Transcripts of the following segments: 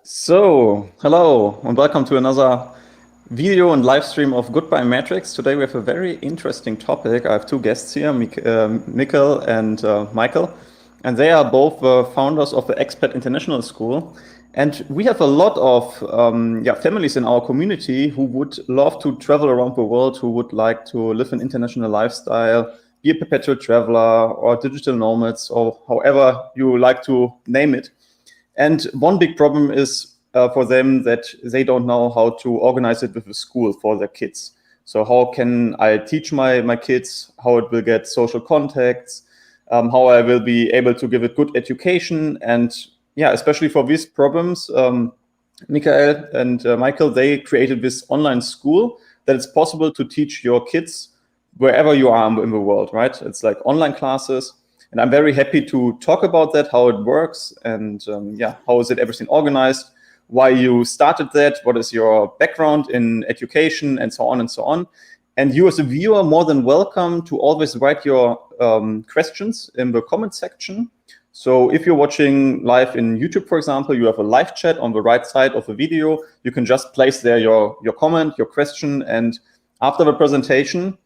So, hello and welcome to another video and live stream of Goodbye Matrix. Today we have a very interesting topic. I have two guests here, Mikkel and Michael, and they are both founders of the Expat International School. And we have a lot of families in our community who would love to travel around the world, who would like to live an international lifestyle, be a perpetual traveler or digital nomads or however you like to name it. And one big problem is for them that they don't know how to organize it with the school for their kids. So how can I teach my kids how it will get social contacts, how I will be able to give it good education. And yeah, especially for these problems, Michael and Michael, they created this online school that it's possible to teach your kids wherever you are in the world, right? It's like online classes. And I'm very happy to talk about that, how it works, and how is it everything organized, why you started that, what is your background in education, and so on and so on. And you as a viewer, more than welcome to always write your questions in the comment section. So if you're watching live in YouTube, for example, you have a live chat on the right side of the video. You can just place there your comment, your question, and after the presentation,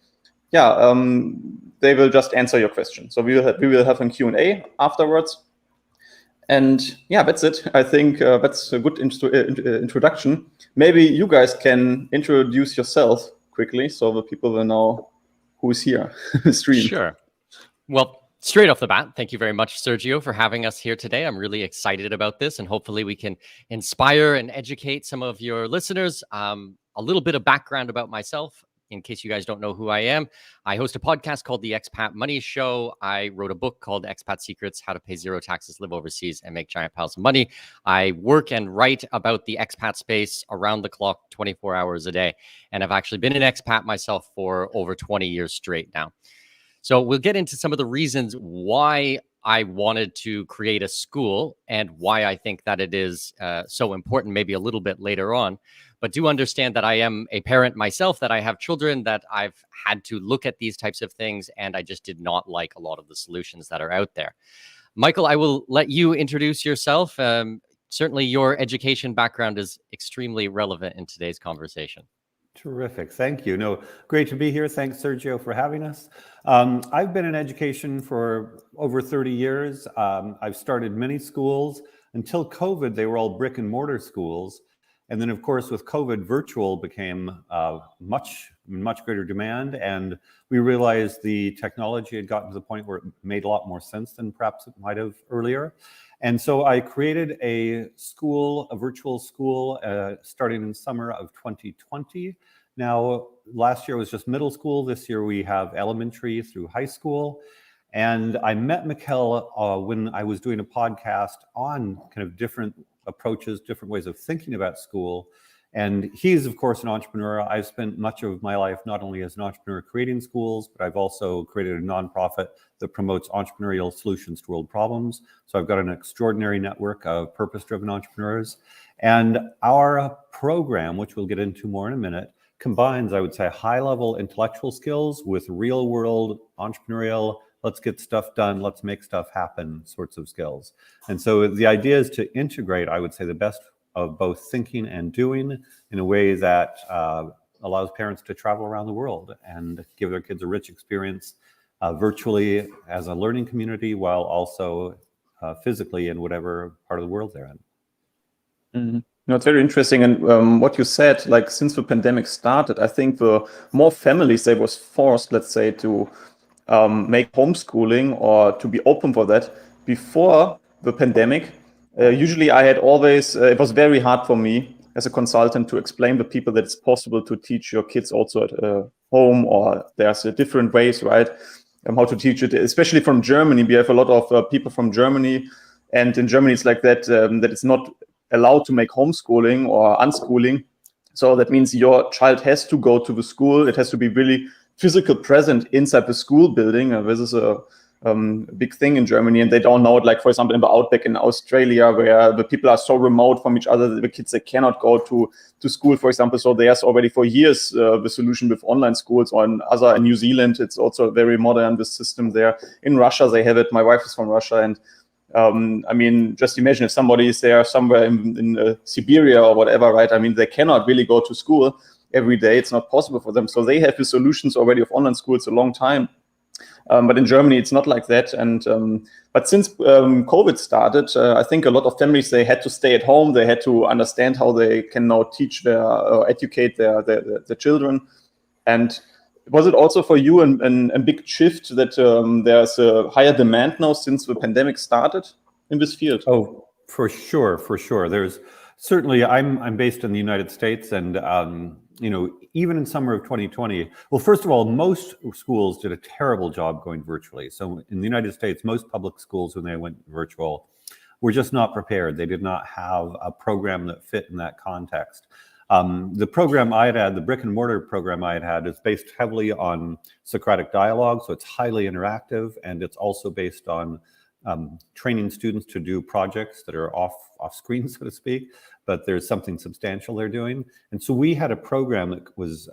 they will just answer your question. So we will have a Q&A afterwards. And yeah, that's it. I think that's a good introduction. Maybe you guys can introduce yourself quickly so the people will know who's here stream. Sure. Well, straight off the bat, thank you very much, Sergio, for having us here today. I'm really excited about this, and hopefully we can inspire and educate some of your listeners. A little bit of background about myself, in case you guys don't know who I am. I host a podcast called The Expat Money Show. I wrote a book called Expat Secrets, How to Pay Zero Taxes, Live Overseas, and Make Giant Piles of Money. I work and write about the expat space around the clock, 24 hours a day. And I've actually been an expat myself for over 20 years straight now. So we'll get into some of the reasons why I wanted to create a school and why I think that it is so important, maybe a little bit later on. But do understand that I am a parent myself, that I have children, that I've had to look at these types of things, and I just did not like a lot of the solutions that are out there. Michael, I will let you introduce yourself. Certainly your education background is extremely relevant in today's conversation. Terrific. Thank you. No, great to be here. Thanks, Sergio, for having us. I've been in education for over 30 years. I've started many schools. Until COVID, they were all brick and mortar schools. And then, of course, with COVID, virtual became much greater demand. And we realized the technology had gotten to the point where it made a lot more sense than perhaps it might have earlier. And so I created a virtual school, starting in summer of 2020. Now, last year was just middle school. This year we have elementary through high school. And I met Mikkel when I was doing a podcast on kind of different approaches, different ways of thinking about school. And he's, of course, an entrepreneur. I've spent much of my life not only as an entrepreneur creating schools, but I've also created a nonprofit that promotes entrepreneurial solutions to world problems. So I've got an extraordinary network of purpose-driven entrepreneurs. And our program, which we'll get into more in a minute, combines, I would say, high-level intellectual skills with real-world entrepreneurial, let's get stuff done, let's make stuff happen sorts of skills. And so the idea is to integrate, I would say, the best of both thinking and doing in a way that allows parents to travel around the world and give their kids a rich experience virtually as a learning community, while also physically in whatever part of the world they're in. Mm-hmm. No, it's very interesting. And what you said, like since the pandemic started, I think the more families they was forced, let's say, to make homeschooling or to be open for that before the pandemic. Usually I had always, it was very hard for me as a consultant to explain to people that it's possible to teach your kids also at home, or there's different ways, right? How to teach it, especially from Germany. We have a lot of people from Germany, and in Germany it's like that, that it's not allowed to make homeschooling or unschooling. So that means your child has to go to the school. It has to be really physical present inside the school building. This is a big thing in Germany, and they don't know it. Like, for example, in the outback in Australia, where the people are so remote from each other, the kids, they cannot go to school, for example. So there's already for years the solution with online schools. Or in New Zealand, it's also very modern, this system there. In Russia, they have it. My wife is from Russia, and I mean, just imagine if somebody is there somewhere in Siberia or whatever, right? I mean, they cannot really go to school every day. It's not possible for them. So they have the solutions already of online schools a long time. But in Germany, it's not like that. And but since COVID started, I think a lot of families, they had to stay at home. They had to understand how they can now teach educate their children. And was it also for you a big shift that there's a higher demand now since the pandemic started in this field? Oh, for sure, for sure. There's certainly, I'm based in the United States, and even in summer of 2020, well, first of all, most schools did a terrible job going virtually. So in the United States, most public schools, when they went virtual, were just not prepared. They did not have a program that fit in that context. The program I had, the brick and mortar program I had, is based heavily on Socratic dialogue. So it's highly interactive, and it's also based on training students to do projects that are off screen, so to speak, but there's something substantial they're doing. And so we had a program that was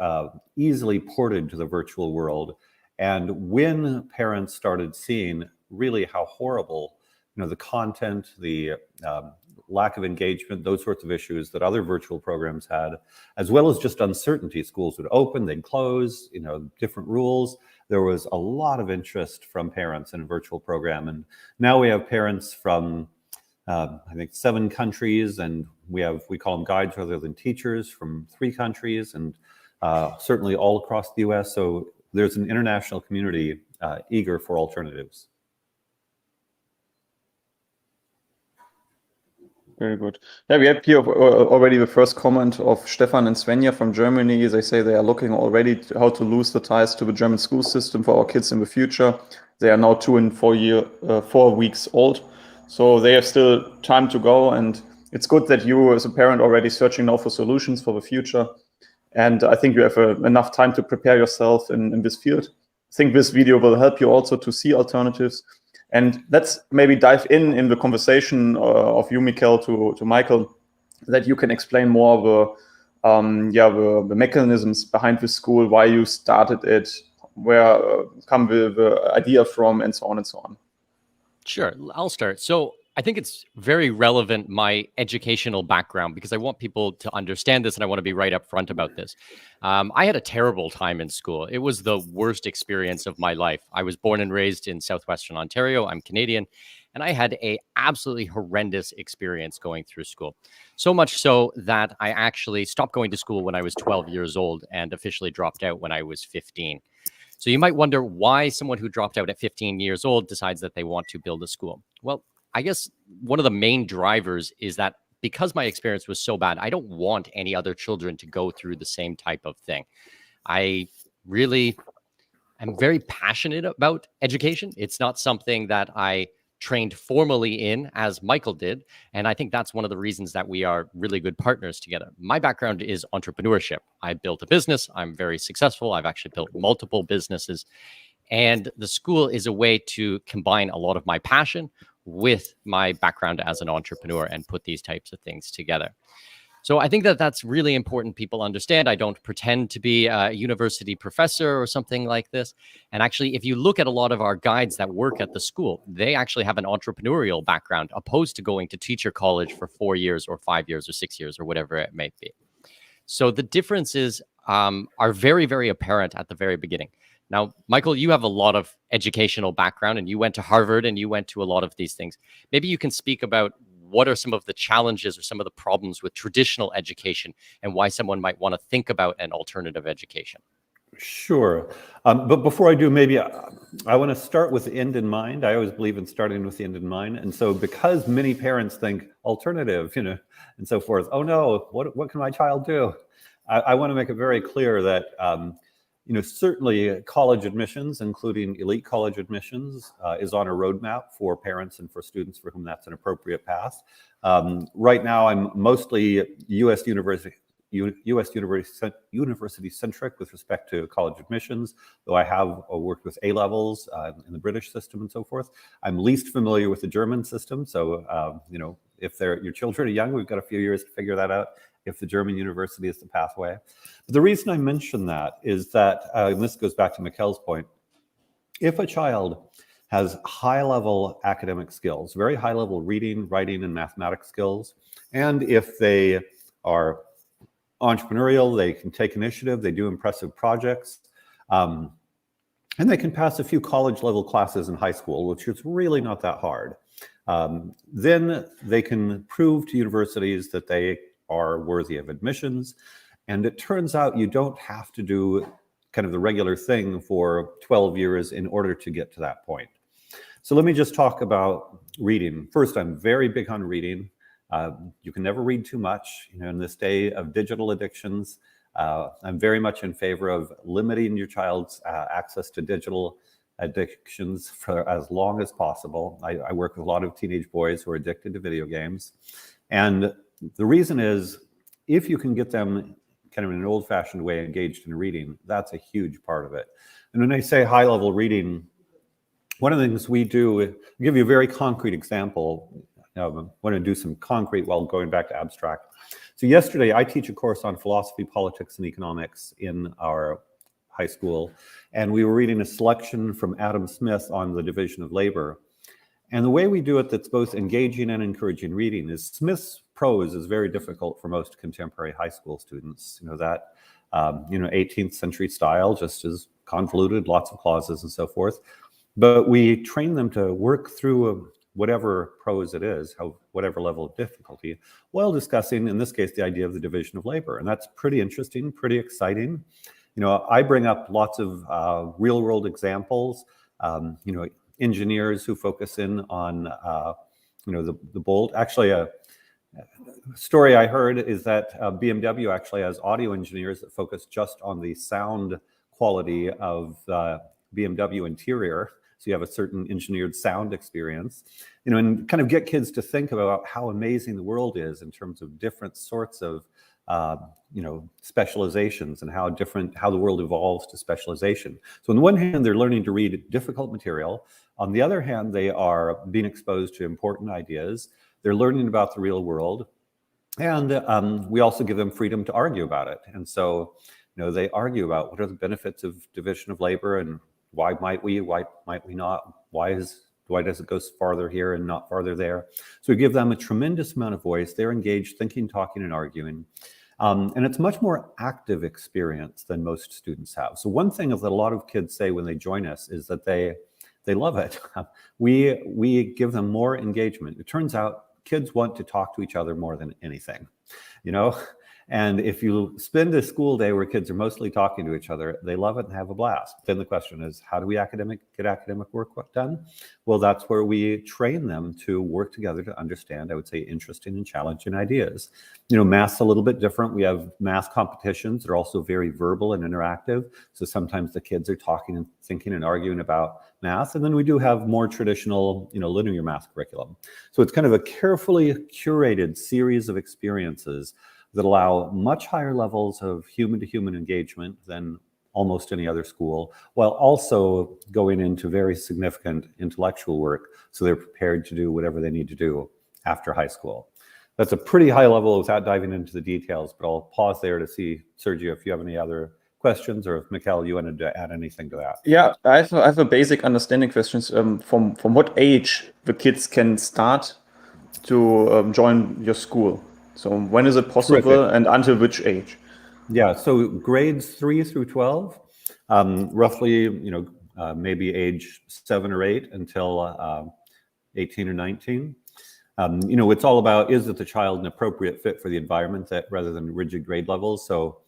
easily ported to the virtual world. And when parents started seeing really how horrible, the content, the lack of engagement, those sorts of issues that other virtual programs had, as well as just uncertainty. Schools would open, they'd close, different rules. There was a lot of interest from parents in a virtual program. And now we have parents from, I think, 7 countries, and we call them guides rather than teachers, from 3 countries, and certainly all across the US. So there's an international community eager for alternatives. Very good. Yeah, we have here already the first comment of Stefan and Svenja from Germany. They say they are looking already to how to lose the ties to the German school system for our kids in the future. They are now 2 and 4 weeks old. So they have still time to go. And it's good that you as a parent already searching now for solutions for the future. And I think you have enough time to prepare yourself in this field. I think this video will help you also to see alternatives. And let's maybe dive in the conversation of you, Mikkel, to Michael, that you can explain more the mechanisms behind the school, why you started it, where come the idea from, and so on and so on. Sure, I'll start. So I think it's very relevant, my educational background, because I want people to understand this, and I want to be right up front about this. I had a terrible time in school. It was the worst experience of my life. I was born and raised in Southwestern Ontario. I'm Canadian, and I had a absolutely horrendous experience going through school. So much so that I actually stopped going to school when I was 12 years old and officially dropped out when I was 15. So you might wonder why someone who dropped out at 15 years old decides that they want to build a school. Well, I guess one of the main drivers is that because my experience was so bad, I don't want any other children to go through the same type of thing. I really am very passionate about education. It's not something that I trained formally in as Michael did. And I think that's one of the reasons that we are really good partners together. My background is entrepreneurship. I built a business. I'm very successful. I've actually built multiple businesses. And the school is a way to combine a lot of my passion with my background as an entrepreneur and put these types of things together. So I think that that's really important people understand. I don't pretend to be a university professor or something like this. And actually, if you look at a lot of our guides that work at the school, they actually have an entrepreneurial background opposed to going to teacher college for 4 years or 5 years or 6 years or whatever it may be. So the differences are very, very apparent at the very beginning. Now, Michael, you have a lot of educational background and you went to Harvard and you went to a lot of these things. Maybe you can speak about what are some of the challenges or some of the problems with traditional education and why someone might want to think about an alternative education. Sure. But before I do, maybe I want to start with the end in mind. I always believe in starting with the end in mind. And so because many parents think alternative, and so forth, oh no, what can my child do? I want to make it very clear that certainly college admissions, including elite college admissions, is on a roadmap for parents and for students for whom that's an appropriate path. Right now, I'm mostly U.S. university centric with respect to college admissions, though I have worked with A-levels in the British system and so forth. I'm least familiar with the German system. So, if your children are young, we've got a few years to figure that out, if the German university is the pathway. But the reason I mention that is that, and this goes back to Mikkel's point, if a child has high-level academic skills, very high-level reading, writing, and mathematics skills. And if they are entrepreneurial, they can take initiative, they do impressive projects, and they can pass a few college-level classes in high school, which is really not that hard. Then they can prove to universities that they are worthy of admissions. And it turns out you don't have to do kind of the regular thing for 12 years in order to get to that point. So let me just talk about reading. First, I'm very big on reading. You can never read too much. You know, in this day of digital addictions, I'm very much in favor of limiting your child's access to digital addictions for as long as possible. I work with a lot of teenage boys who are addicted to video games. And the reason is, if you can get them kind of in an old-fashioned way engaged in reading, that's a huge part of it. And when I say high-level reading, one of the things we do, I'll give you a very concrete example. I want to do some concrete while going back to abstract. So yesterday, I teach a course on philosophy, politics, and economics in our high school, and we were reading a selection from Adam Smith on the division of labor. And the way we do it that's both engaging and encouraging reading is Smith's prose is very difficult for most contemporary high school students. You know, that 18th century style just is convoluted, lots of clauses and so forth. But we train them to work through whatever prose it is, whatever level of difficulty, while discussing, in this case, the idea of the division of labor. And that's pretty interesting, pretty exciting. You know, I bring up lots of real-world examples, engineers who focus in on, the bold. Actually, a story I heard is that BMW actually has audio engineers that focus just on the sound quality of BMW interior. So you have a certain engineered sound experience, and kind of get kids to think about how amazing the world is in terms of different sorts of, specializations and how the world evolves to specialization. So on the one hand, they're learning to read difficult material. On the other hand, they are being exposed to important ideas. They're learning about the real world. And we also give them freedom to argue about it. And so, they argue about what are the benefits of division of labor and why might we not? Why does it go farther here and not farther there? So we give them a tremendous amount of voice. They're engaged, thinking, talking, and arguing. And it's a much more active experience than most students have. So one thing that a lot of kids say when they join us is that they love it. We give them more engagement. It turns out kids want to talk to each other more than anything, And if you spend a school day where kids are mostly talking to each other, they love it and have a blast. Then the question is, how do we get academic work done? Well, that's where we train them to work together to understand, I would say, interesting and challenging ideas. Math's a little bit different. We have math competitions. They're also very verbal and interactive. So sometimes the kids are talking and thinking and arguing about math. And then we do have more traditional, linear math curriculum. So it's kind of a carefully curated series of experiences that allow much higher levels of human-to-human engagement than almost any other school, while also going into very significant intellectual work, so they're prepared to do whatever they need to do after high school. That's a pretty high level without diving into the details, but I'll pause there to see, Sergio, if you have any other questions, or if Mikkel, you wanted to add anything to that. Yeah, I have a basic understanding questions. From what age the kids can start to join your school? So when is it possible? Terrific. And until which age? Yeah, so grades 3 through 12, roughly, maybe age 7 or 8 until 18 or 19. It's all about, is it the child an appropriate fit for the environment rather than rigid grade levels? So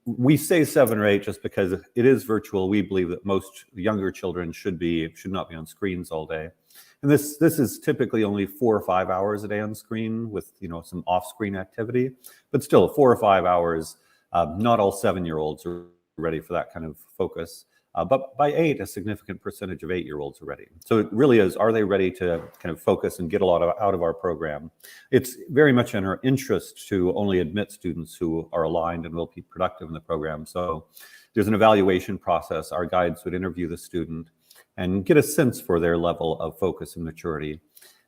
we say 7 or 8 just because it is virtual. We believe that most younger children should not be on screens all day. And this is typically only 4 or 5 hours a day on screen with some off-screen activity, but still 4 or 5 hours. Not all 7-year-olds are ready for that kind of focus, but by 8, a significant percentage of 8-year-olds are ready. So it really is: are they ready to kind of focus and get a lot out of our program? It's very much in our interest to only admit students who are aligned and will be productive in the program. So there's an evaluation process. Our guides would interview the student and get a sense for their level of focus and maturity.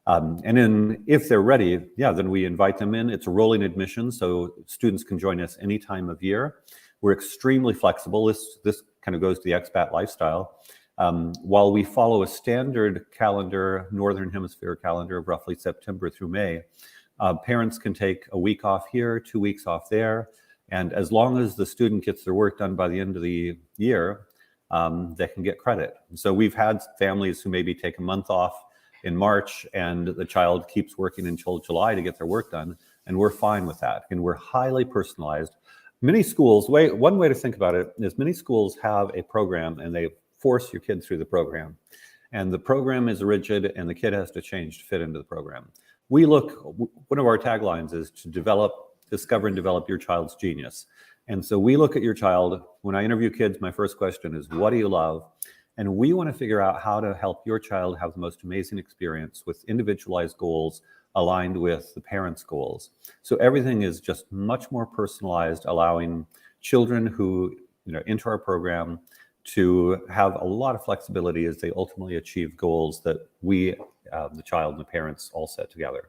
And then if they're ready, then we invite them in. It's a rolling admission, so students can join us any time of year. We're extremely flexible. This kind of goes to the expat lifestyle. While we follow a standard calendar, Northern Hemisphere calendar of roughly September through May, parents can take a week off here, 2 weeks off there, and as long as the student gets their work done by the end of the year, they can get credit. So we've had families who maybe take a month off in March and the child keeps working until July to get their work done, and we're fine with that. And we're highly personalized. Many schools, one way to think about it is many schools have a program and they force your kid through the program. And the program is rigid and the kid has to change to fit into the program. One of our taglines is to discover and develop your child's genius. And so we look at your child. When I interview kids, my first question is, what do you love? And we want to figure out how to help your child have the most amazing experience with individualized goals aligned with the parents' goals. So everything is just much more personalized, allowing children who enter our program to have a lot of flexibility as they ultimately achieve goals that we, the child and the parents, all set together.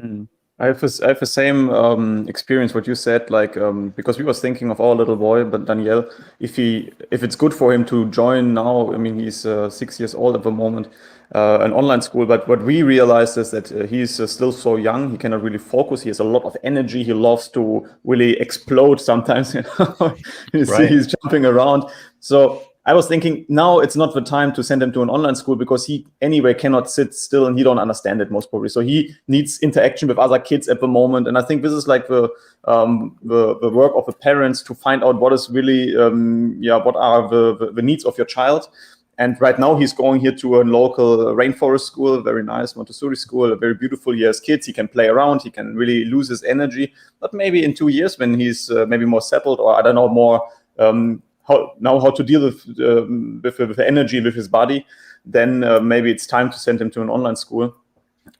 Mm. I have the same experience what you said, like because we was thinking of our little boy, but Daniel, if it's good for him to join now. I mean, he's 6 years old at the moment, an online school. But what we realized is that he's still so young. He cannot really focus. He has a lot of energy. He loves to really explode sometimes. You see, Right. he's jumping around. So I was thinking now it's not the time to send him to an online school because he anyway cannot sit still and he don't understand it most probably. So he needs interaction with other kids at the moment. And I think this is like the work of the parents to find out what is really, what are the needs of your child. And right now he's going here to a local rainforest school, very nice Montessori school, a very beautiful. He has kids, he can play around, he can really lose his energy. But maybe in 2 years when he's maybe more settled or I don't know, more how to deal with the energy with his body, then maybe it's time to send him to an online school.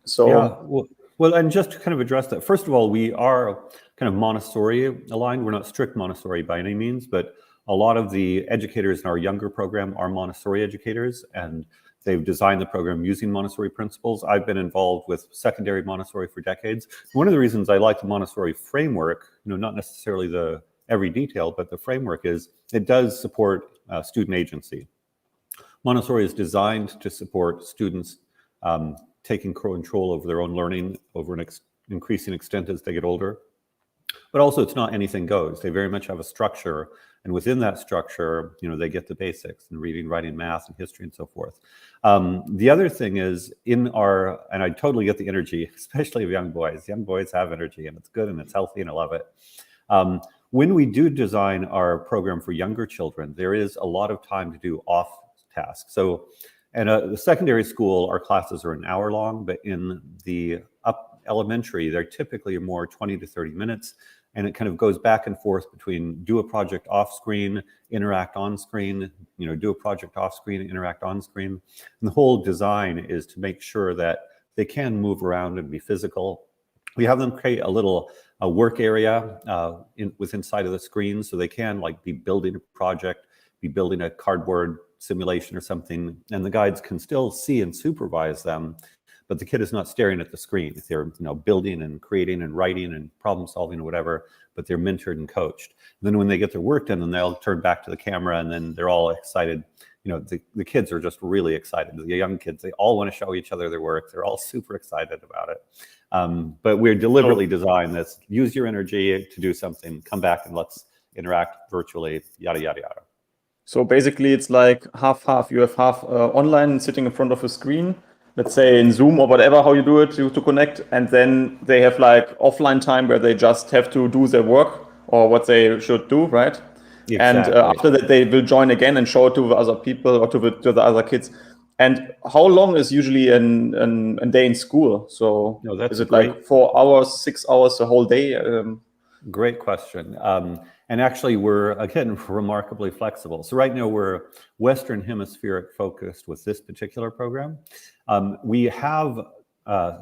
So yeah, well, and just to kind of address that, first of all, we are kind of Montessori aligned. We're not strict Montessori by any means, but a lot of the educators in our younger program are Montessori educators, and they've designed the program using Montessori principles. I've been involved with secondary Montessori for decades. One of the reasons I like the Montessori framework, not necessarily every detail, but the framework is it does support student agency. Montessori is designed to support students taking control over their own learning over an increasing extent as they get older. But also it's not anything goes. They very much have a structure. And within that structure, they get the basics in reading, writing, math, and history, and so forth. The other thing is and I totally get the energy, especially of young boys. Young boys have energy and it's good and it's healthy and I love it. When we do design our program for younger children, there is a lot of time to do off tasks. So in the secondary school, our classes are an hour long, but in the elementary, they're typically more 20 to 30 minutes. And it kind of goes back and forth between do a project off screen, interact on screen, do a project off screen, interact on screen. And the whole design is to make sure that they can move around and be physical. We have them create a little work area inside of the screen so they can be building a project, be building a cardboard simulation or something, and the guides can still see and supervise them, but the kid is not staring at the screen. They're building and creating and writing and problem solving or whatever, but they're mentored and coached. And then when they get their work done, then they'll turn back to the camera and then they're all excited. The kids are just really excited. The young kids, they all want to show each other their work. They're all super excited about it. But we're deliberately designed this, use your energy to do something, come back and let's interact virtually, yada, yada, yada. So basically it's like half. You have half online sitting in front of a screen, let's say in Zoom or whatever, how you do it to connect. And then they have offline time where they just have to do their work or what they should do, right? Exactly. And after that, they will join again and show it to the other people or to the other kids. And how long is usually a day in school? So is it like 4 hours, 6 hours, a whole day? Great question. And actually, we're, again, remarkably flexible. So right now, we're Western Hemispheric focused with this particular program. We have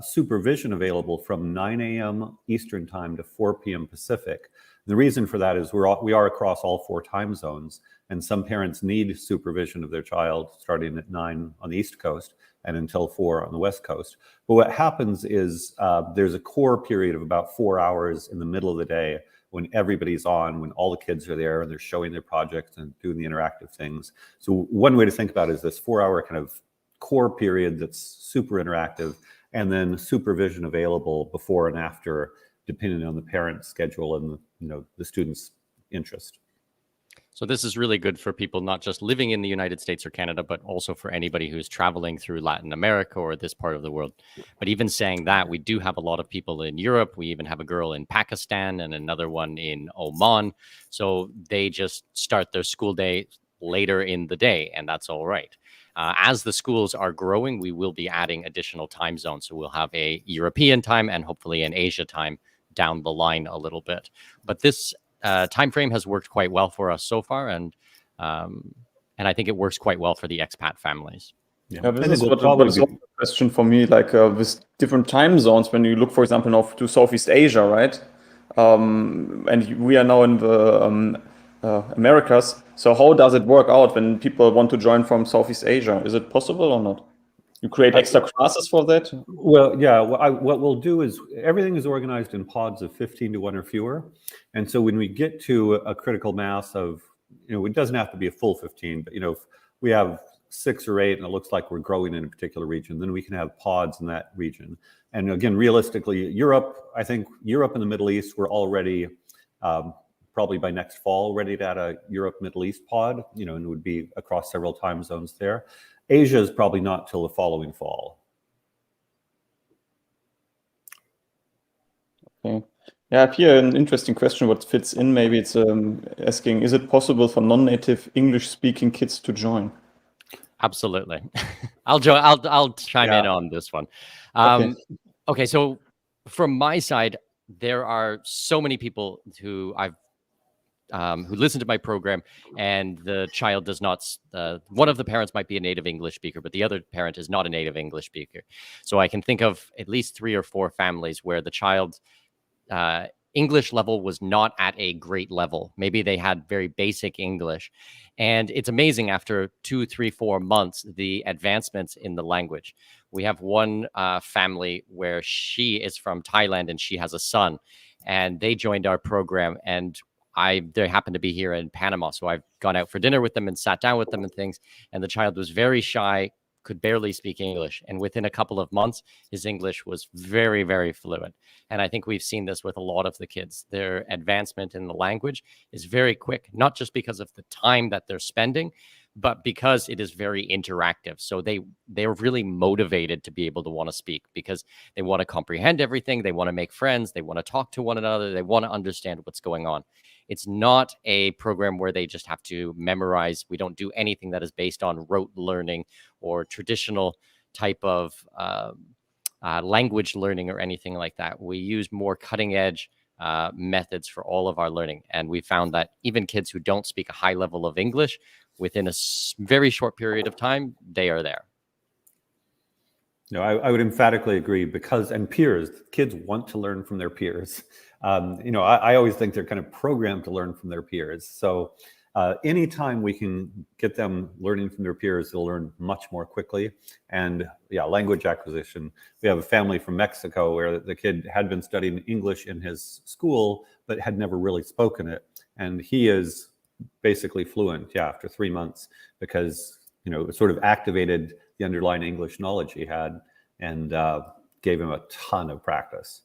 supervision available from 9 a.m. Eastern time to 4 p.m. Pacific. The reason for that is we are across all 4 time zones, and some parents need supervision of their child starting at 9 on the East Coast and until 4 on the West Coast. But what happens is there's a core period of about 4 hours in the middle of the day when everybody's on, when all the kids are there and they're showing their projects and doing the interactive things. So one way to think about it is this 4-hour kind of core period that's super interactive, and then supervision available before and after, depending on the parent's schedule and the student's interest. So this is really good for people not just living in the United States or Canada, but also for anybody who's traveling through Latin America or this part of the world. But even saying that, we do have a lot of people in Europe. We even have a girl in Pakistan and another one in Oman. So they just start their school day later in the day, and that's all right. As the schools are growing, we will be adding additional time zones. So we'll have a European time and hopefully an Asia time down the line a little bit. But this time frame has worked quite well for us so far, and I think it works quite well for the expat families. Yeah, this is what is a question for me, like with different time zones. When you look, for example, now to Southeast Asia, right? And we are now in the Americas. So how does it work out when people want to join from Southeast Asia? Is it possible or not? You create extra classes for that? Well, yeah. What we'll do is everything is organized in pods of 15 to 1 or fewer. And so when we get to a critical mass of, it doesn't have to be a full 15, but, if we have 6 or 8 and it looks like we're growing in a particular region, then we can have pods in that region. And again, realistically, I think Europe and the Middle East, we're already probably by next fall ready to add a Europe Middle East pod, and it would be across several time zones there. Asia is probably not till the following fall. Okay. Yeah, I have here an interesting question. What fits in? Maybe it's asking: is it possible for non-native English-speaking kids to join? Absolutely. I'll chime in on this one. Okay. So from my side, there are so many people who who listen to my program, and the child does not, one of the parents might be a native English speaker, but the other parent is not a native English speaker. So I can think of at least 3 or 4 families where the child's English level was not at a great level. Maybe they had very basic English. And it's amazing after 2, 3, 4 months, the advancements in the language. We have one family where she is from Thailand and she has a son, and they joined our program, and they happened to be here in Panama. So I've gone out for dinner with them and sat down with them and things. And the child was very shy, could barely speak English. And within a couple of months, his English was very, very fluent. And I think we've seen this with a lot of the kids. Their advancement in the language is very quick, not just because of the time that they're spending, but because it is very interactive. So they're really motivated to be able to want to speak because they want to comprehend everything. They want to make friends. They want to talk to one another. They want to understand what's going on. It's not a program where they just have to memorize. We don't do anything that is based on rote learning or traditional type of language learning or anything like that. We use more cutting edge methods for all of our learning. And we found that even kids who don't speak a high level of English, within a very short period of time, they are there. No, I would emphatically agree and peers, kids want to learn from their peers. I always think they're kind of programmed to learn from their peers. So anytime we can get them learning from their peers, they'll learn much more quickly. And language acquisition. We have a family from Mexico where the kid had been studying English in his school, but had never really spoken it. And he is basically fluent, after 3 months, because, it sort of activated the underlying English knowledge he had and gave him a ton of practice.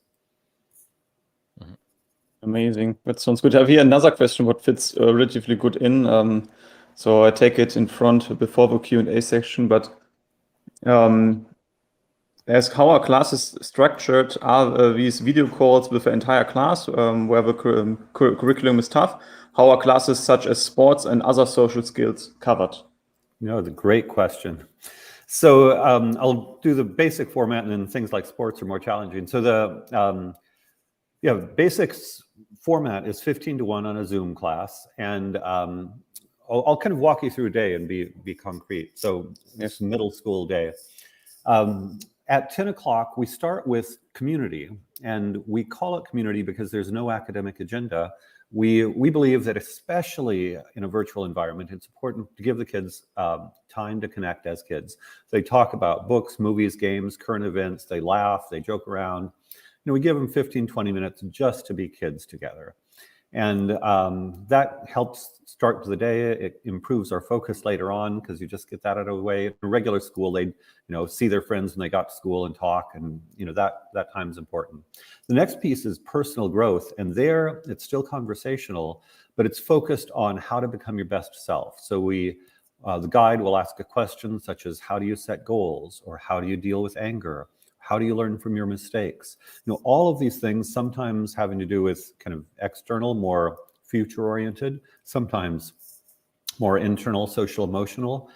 Amazing. That sounds good. I have here another question what fits relatively good in. So I take it in front before the Q&A section, but ask how are classes structured? Are these video calls with the entire class where the curriculum is tough? How are classes such as sports and other social skills covered? It's a great question. So I'll do the basic format, and then things like sports are more challenging. So the basics format is 15 to 1 on a Zoom class, and I'll kind of walk you through a day and be concrete. So it's middle school day. At 10 o'clock, we start with community, and we call it community because there's no academic agenda. We believe that especially in a virtual environment, it's important to give the kids time to connect as kids. They talk about books, movies, games, current events, they laugh, they joke around. We give them 15, 20 minutes just to be kids together. And that helps start the day. It improves our focus later on because you just get that out of the way. In a regular school, they'd see their friends when they got to school and talk, and that time's important. The next piece is personal growth, and there it's still conversational, but it's focused on how to become your best self. So the guide will ask a question such as, how do you set goals, or how do you deal with anger? How do you learn from your mistakes? All of these things, sometimes having to do with kind of external, more future-oriented, sometimes more internal, social, emotional.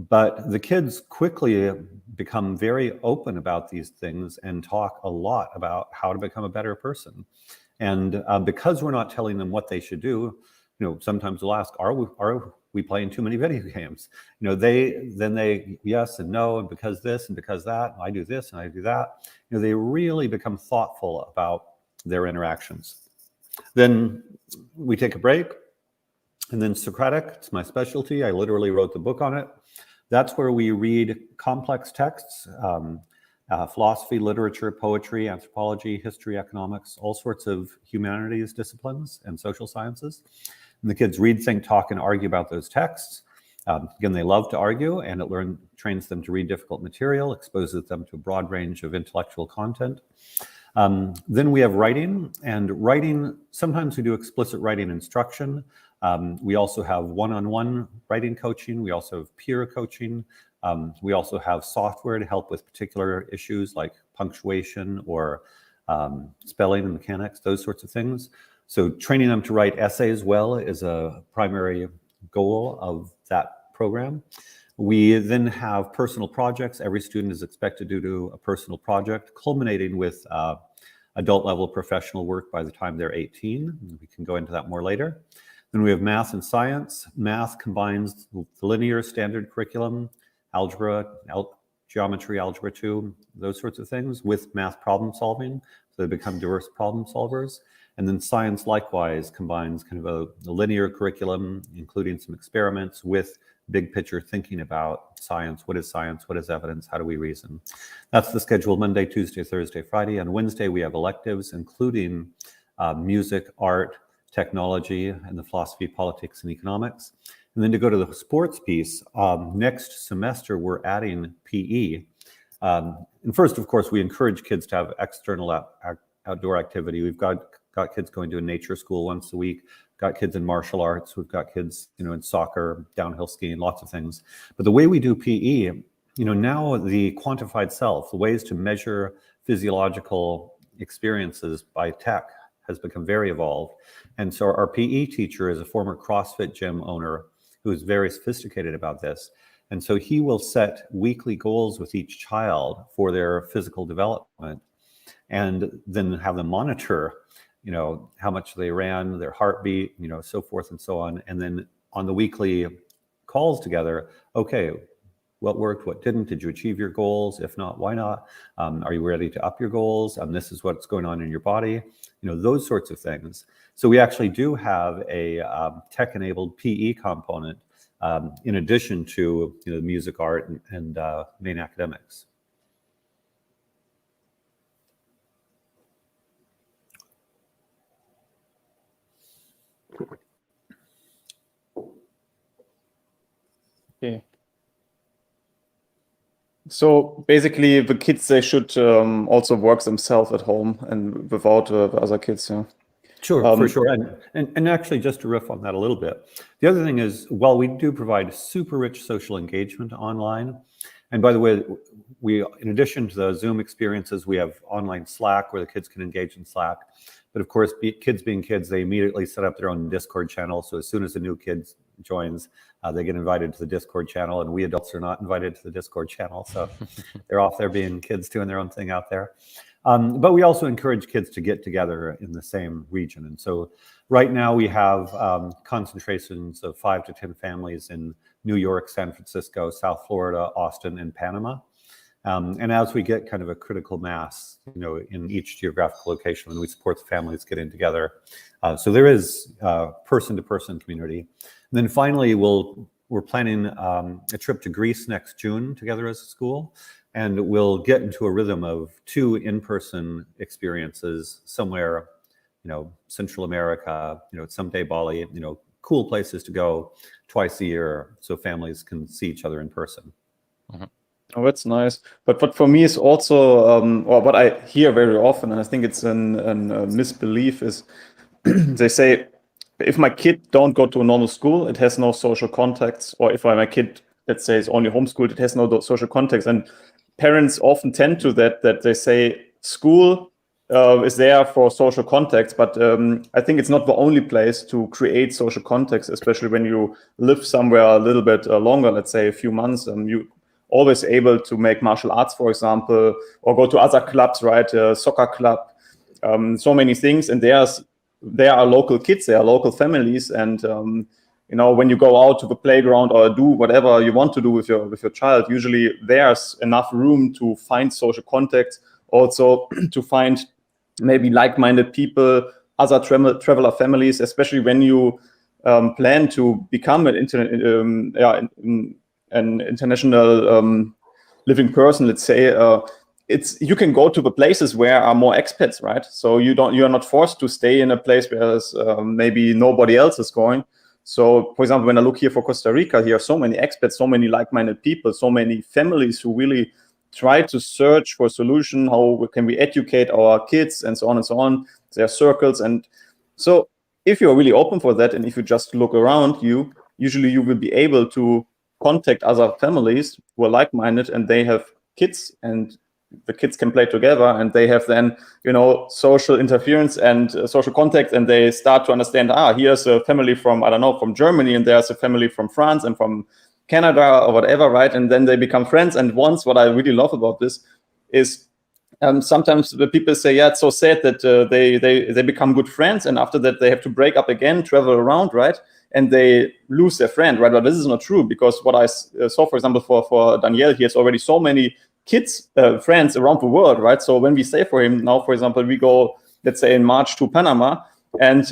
But the kids quickly become very open about these things and talk a lot about how to become a better person. And because we're not telling them what they should do, sometimes they'll ask, are we playing too many video games? They yes and no, and because this and because that, and I do this and I do that. They really become thoughtful about their interactions. Then we take a break, and then Socratic, it's my specialty. I literally wrote the book on it. That's where we read complex texts, philosophy, literature, poetry, anthropology, history, economics, all sorts of humanities disciplines and social sciences. And the kids read, think, talk, and argue about those texts. Again, they love to argue, and it trains them to read difficult material, exposes them to a broad range of intellectual content. Then we have writing, and writing, sometimes we do explicit writing instruction. We also have one-on-one writing coaching. We also have peer coaching. We also have software to help with particular issues like punctuation or spelling and mechanics, those sorts of things. So training them to write essays well is a primary goal of that program. We then have personal projects. Every student is expected to do a personal project, culminating with adult level professional work by the time they're 18. We can go into that more later. Then we have math and science. Math combines the linear standard curriculum, algebra, geometry, algebra 2, those sorts of things, with math problem solving. So they become diverse problem solvers. And then science likewise combines kind of a linear curriculum, including some experiments, with big picture thinking about science. What is science? What is evidence? How do we reason? That's the schedule: Monday, Tuesday, Thursday, Friday. On Wednesday, we have electives, including music, art, technology, and the philosophy, politics, and economics. And then to go to the sports piece, next semester, we're adding PE. And first, of course, we encourage kids to have external outdoor activity. We've got kids going to a nature school once a week, got kids in martial arts, we've got kids, in soccer, downhill skiing, lots of things. But the way we do PE, now the quantified self, the ways to measure physiological experiences by tech has become very evolved. And so our PE teacher is a former CrossFit gym owner who is very sophisticated about this. And so he will set weekly goals with each child for their physical development, and then have them monitor how much they ran, their heartbeat, so forth and so on. And then on the weekly calls together, okay, what worked, what didn't? Did you achieve your goals? If not, why not? Are you ready to up your goals? This is what's going on in your body, those sorts of things. So we actually do have a tech-enabled PE component in addition to music, art, and main academics. Okay. So basically, the kids, they should also work themselves at home and without the other kids. Yeah. Sure, for sure. And actually, just to riff on that a little bit, the other thing is, while we do provide super rich social engagement online, and by the way, we, in addition to the Zoom experiences, we have online Slack where the kids can engage in Slack. But of course, kids being kids, they immediately set up their own Discord channel. So as soon as a new kid joins, they get invited to the Discord channel, and we adults are not invited to the Discord channel. So they're off there being kids doing their own thing out there. But we also encourage kids to get together in the same region. And so right now we have concentrations of 5 to 10 families in New York, San Francisco, South Florida, Austin, and Panama. And as we get kind of a critical mass, in each geographical location, and we support the families getting together. So there is person-to-person community. And then finally, we're planning a trip to Greece next June together as a school. And we'll get into a rhythm of 2 in-person experiences somewhere Central America, someday Bali, cool places to go twice a year so families can see each other in person. Mhm. Oh, that's nice. But what for me is also, or what I hear very often, and I think it's a misbelief, is they say, if my kid don't go to a normal school, it has no social contacts. Or if my kid, let's say, is only homeschooled, it has no social contacts. And parents often tend to that they say school is there for social contacts, but I think it's not the only place to create social contacts, especially when you live somewhere a little bit longer, let's say a few months. You always able to make martial arts, for example, or go to other clubs, right? Soccer club, so many things. And there are local kids, there are local families, and when you go out to the playground or do whatever you want to do with your child, usually there's enough room to find social contacts, also to find maybe like-minded people, other traveler families, especially when you plan to become an international living person, let's say. You can go to the places where are more expats, right? So you are not forced to stay in a place where maybe nobody else is going. So, for example, when I look here for Costa Rica, here are so many expats, so many like-minded people, so many families who really try to search for a solution. How can we educate our kids, and so on and so on? There are circles, and so if you're really open for that, and if you just look around you, usually you will be able to contact other families who are like-minded, and they have kids, and the kids can play together, and they have then social interference and social contact, and they start to understand, here's a family from, I don't know, from Germany, and there's a family from France and from Canada or whatever, right? And then they become friends. And once, what I really love about this is sometimes the people say, yeah, it's so sad that they become good friends, and after that they have to break up again, travel around, right? And they lose their friend, right? But this is not true, because what I saw, for example, for Daniel, he has already so many kids, friends around the world, right? So when we say for him now, for example, we go, let's say in March to Panama, and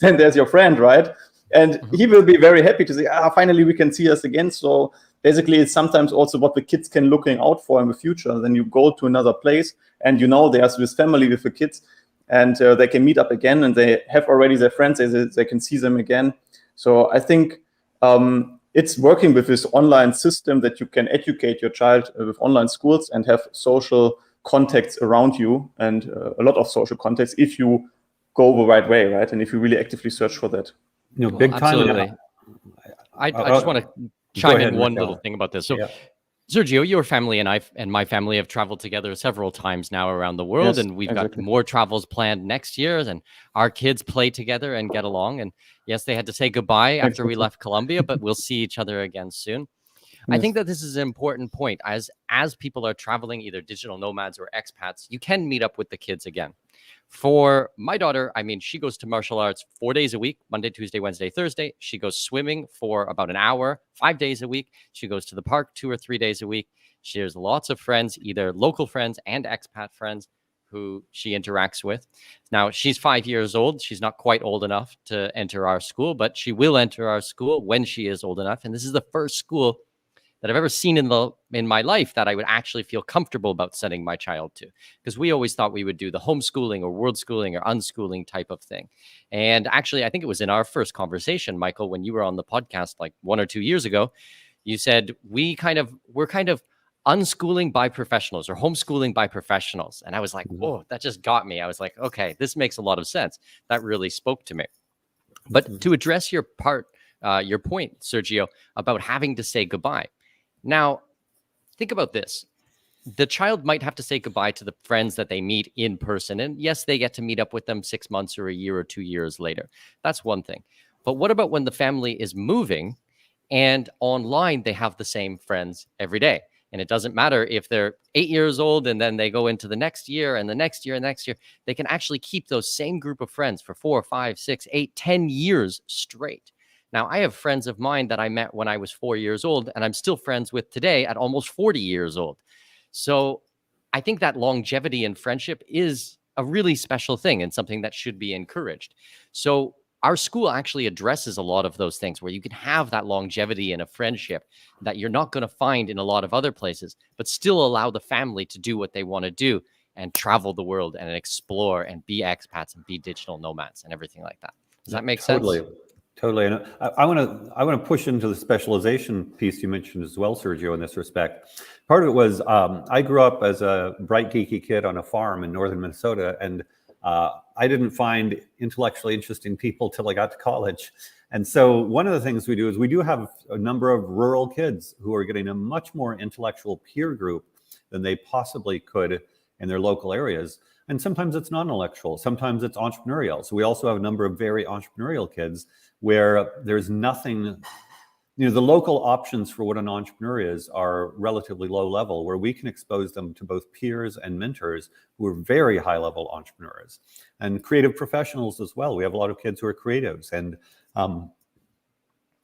then there's your friend, right? And he will be very happy to say, finally we can see us again. So basically, it's sometimes also what the kids can looking out for in the future. Then you go to another place, and there's this family with the kids, and they can meet up again, and they have already their friends, they can see them again. So I think it's working with this online system that you can educate your child with online schools and have social contacts around you, and a lot of social contacts if you go the right way, right? And if you really actively search for that. Big time. Absolutely. I just want to chime in one little thing about this. So, Yeah. Sergio, your family and my family have traveled together several times now around the world, Yes, and we've exactly. got more travels planned next year, and our kids play together and get along. And yes, they had to say goodbye after we left Colombia, but we'll see each other again soon. I Yes. think that this is an important point. As people are traveling, either digital nomads or expats, you can meet up with the kids again. For my daughter, she goes to martial arts 4 days a week, Monday, Tuesday, Wednesday, Thursday. She goes swimming for about an hour, 5 days a week. She goes to the park 2 or 3 days a week. She has lots of friends, either local friends and expat friends who she interacts with. Now, she's 5 years old. She's not quite old enough to enter our school, but she will enter our school when she is old enough. And this is the first school that I've ever seen in my life that I would actually feel comfortable about sending my child to, because we always thought we would do the homeschooling or world schooling or unschooling type of thing. And actually, I think it was in our first conversation, Michael, when you were on the podcast like 1 or 2 years ago, you said we're kind of unschooling by professionals or homeschooling by professionals. And I was like, whoa, that just got me. I was like, okay, this makes a lot of sense. That really spoke to me. But to address your point, Sergio, about having to say goodbye. Now, think about this. The child might have to say goodbye to the friends that they meet in person. And yes, they get to meet up with them 6 months or a year or 2 years later. That's one thing. But what about when the family is moving and online they have the same friends every day? And it doesn't matter if they're 8 years old and then they go into the next year and the next year and the next year. They can actually keep those same group of friends for 4, 5, 6, 8, 10 years straight. Now, I have friends of mine that I met when I was 4 years old, and I'm still friends with today at almost 40 years old. So I think that longevity in friendship is a really special thing and something that should be encouraged. So our school actually addresses a lot of those things where you can have that longevity in a friendship that you're not going to find in a lot of other places, but still allow the family to do what they want to do and travel the world and explore and be expats and be digital nomads and everything like that. Does that make sense? Totally. And I want to push into the specialization piece you mentioned as well, Sergio, in this respect. Part of it was I grew up as a bright, geeky kid on a farm in northern Minnesota, and I didn't find intellectually interesting people till I got to college. And so one of the things we do is we do have a number of rural kids who are getting a much more intellectual peer group than they possibly could in their local areas. And sometimes it's non-intellectual, sometimes it's entrepreneurial. So we also have a number of very entrepreneurial kids where there's nothing, the local options for what an entrepreneur is are relatively low level, where we can expose them to both peers and mentors who are very high level entrepreneurs and creative professionals as well. We have a lot of kids who are creatives, and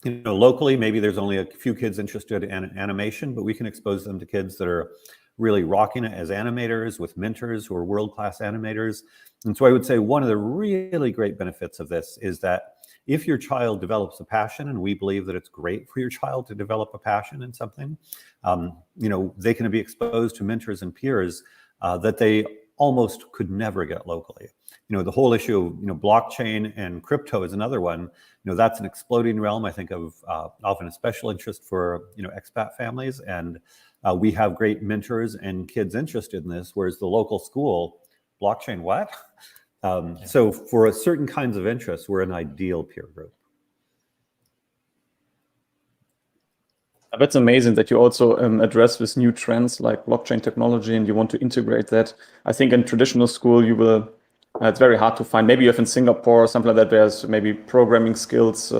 locally, maybe there's only a few kids interested in animation, but we can expose them to kids that are really rocking it as animators with mentors who are world-class animators. And so I would say one of the really great benefits of this is that if your child develops a passion, and we believe that it's great for your child to develop a passion in something, they can be exposed to mentors and peers that they almost could never get locally. The whole issue of blockchain and crypto is another one. That's an exploding realm, I think, of often a special interest for expat families, and we have great mentors and kids interested in this, whereas the local school, blockchain, what? So for certain kinds of interests, we're an ideal peer group. That's amazing that you also address this new trends like blockchain technology, and you want to integrate that. I think in traditional school, you will, it's very hard to find. Maybe you have in Singapore or something like that, there's maybe programming skills,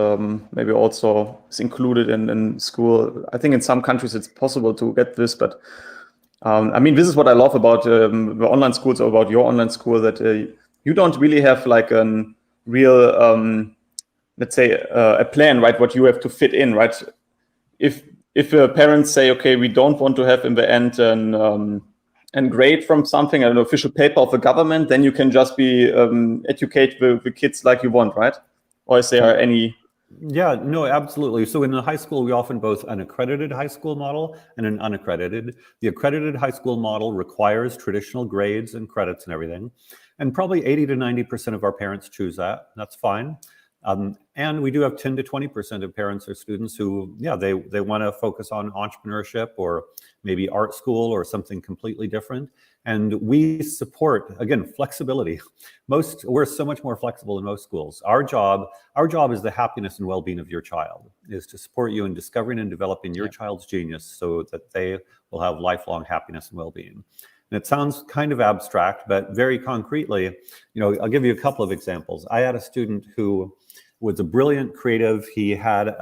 maybe also is included in school. I think in some countries it's possible to get this, but this is what I love about the online schools, or about your online school, that you don't really have like a real, let's say, a plan, right? What you have to fit in, right? If parents say, okay, we don't want to have in the end an grade from something, an official paper of the government, then you can just be educate the kids like you want, right? Or is there any? Yeah, no, absolutely. So in the high school, we often both an accredited high school model and an unaccredited. The accredited high school model requires traditional grades and credits and everything. And probably 80 to 90% of our parents choose that. That's fine. And we do have 10 to 20% of parents or students who, they want to focus on entrepreneurship or maybe art school or something completely different. And we support, again, flexibility. We're so much more flexible than most schools. Our job is the happiness and well-being of your child, is to support you in discovering and developing your child's genius so that they will have lifelong happiness and well-being. And it sounds kind of abstract, but very concretely, I'll give you a couple of examples. I had a student who was a brilliant creative. He had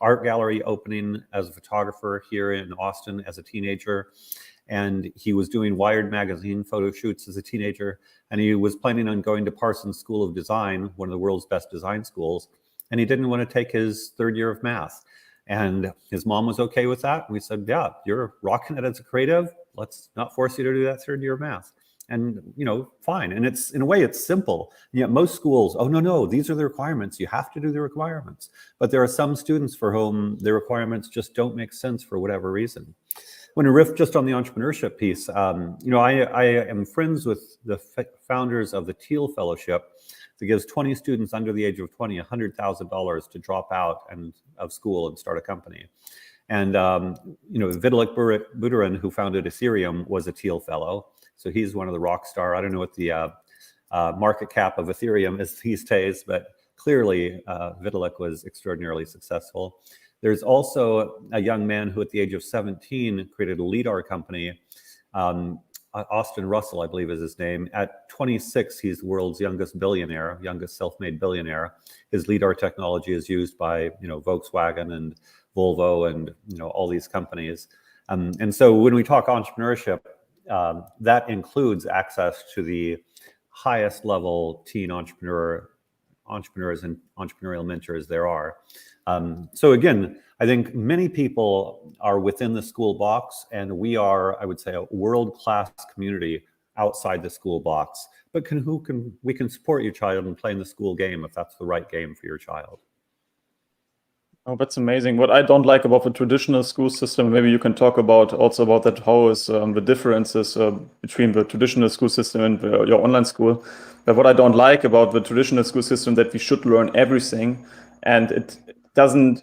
art gallery opening as a photographer here in Austin as a teenager. And he was doing Wired magazine photo shoots as a teenager. And he was planning on going to Parsons School of Design, one of the world's best design schools. And he didn't want to take his third year of math. And his mom was okay with that. We said, yeah, you're rocking it as a creative. Let's not force you to do that third year of math. And, fine. And it's, in a way, it's simple. And yet most schools, oh, no, these are the requirements. You have to do the requirements. But there are some students for whom the requirements just don't make sense for whatever reason. When to riff just on the entrepreneurship piece, I am friends with the founders of the Teal Fellowship that gives 20 students under the age of 20 $100,000 to drop out of school and start a company. And Vitalik Buterin, who founded Ethereum, was a Teal Fellow. So he's one of the rock star. I don't know what the market cap of Ethereum is these days, but clearly Vitalik was extraordinarily successful. There's also a young man who at the age of 17 created a LiDAR company. Austin Russell, I believe is his name. At 26, he's the world's youngest self-made billionaire. His LiDAR technology is used by Volkswagen and Volvo and all these companies. And so when we talk entrepreneurship, that includes access to the highest level teen entrepreneurs and entrepreneurial mentors there are. So again, I think many people are within the school box, and we are, I would say, a world-class community outside the school box. But we can support your child in playing the school game if that's the right game for your child. Oh, that's amazing. What I don't like about the traditional school system, maybe you can talk about also about that, how is the differences between the traditional school system and your online school. But what I don't like about the traditional school system, that we should learn everything, and it doesn't,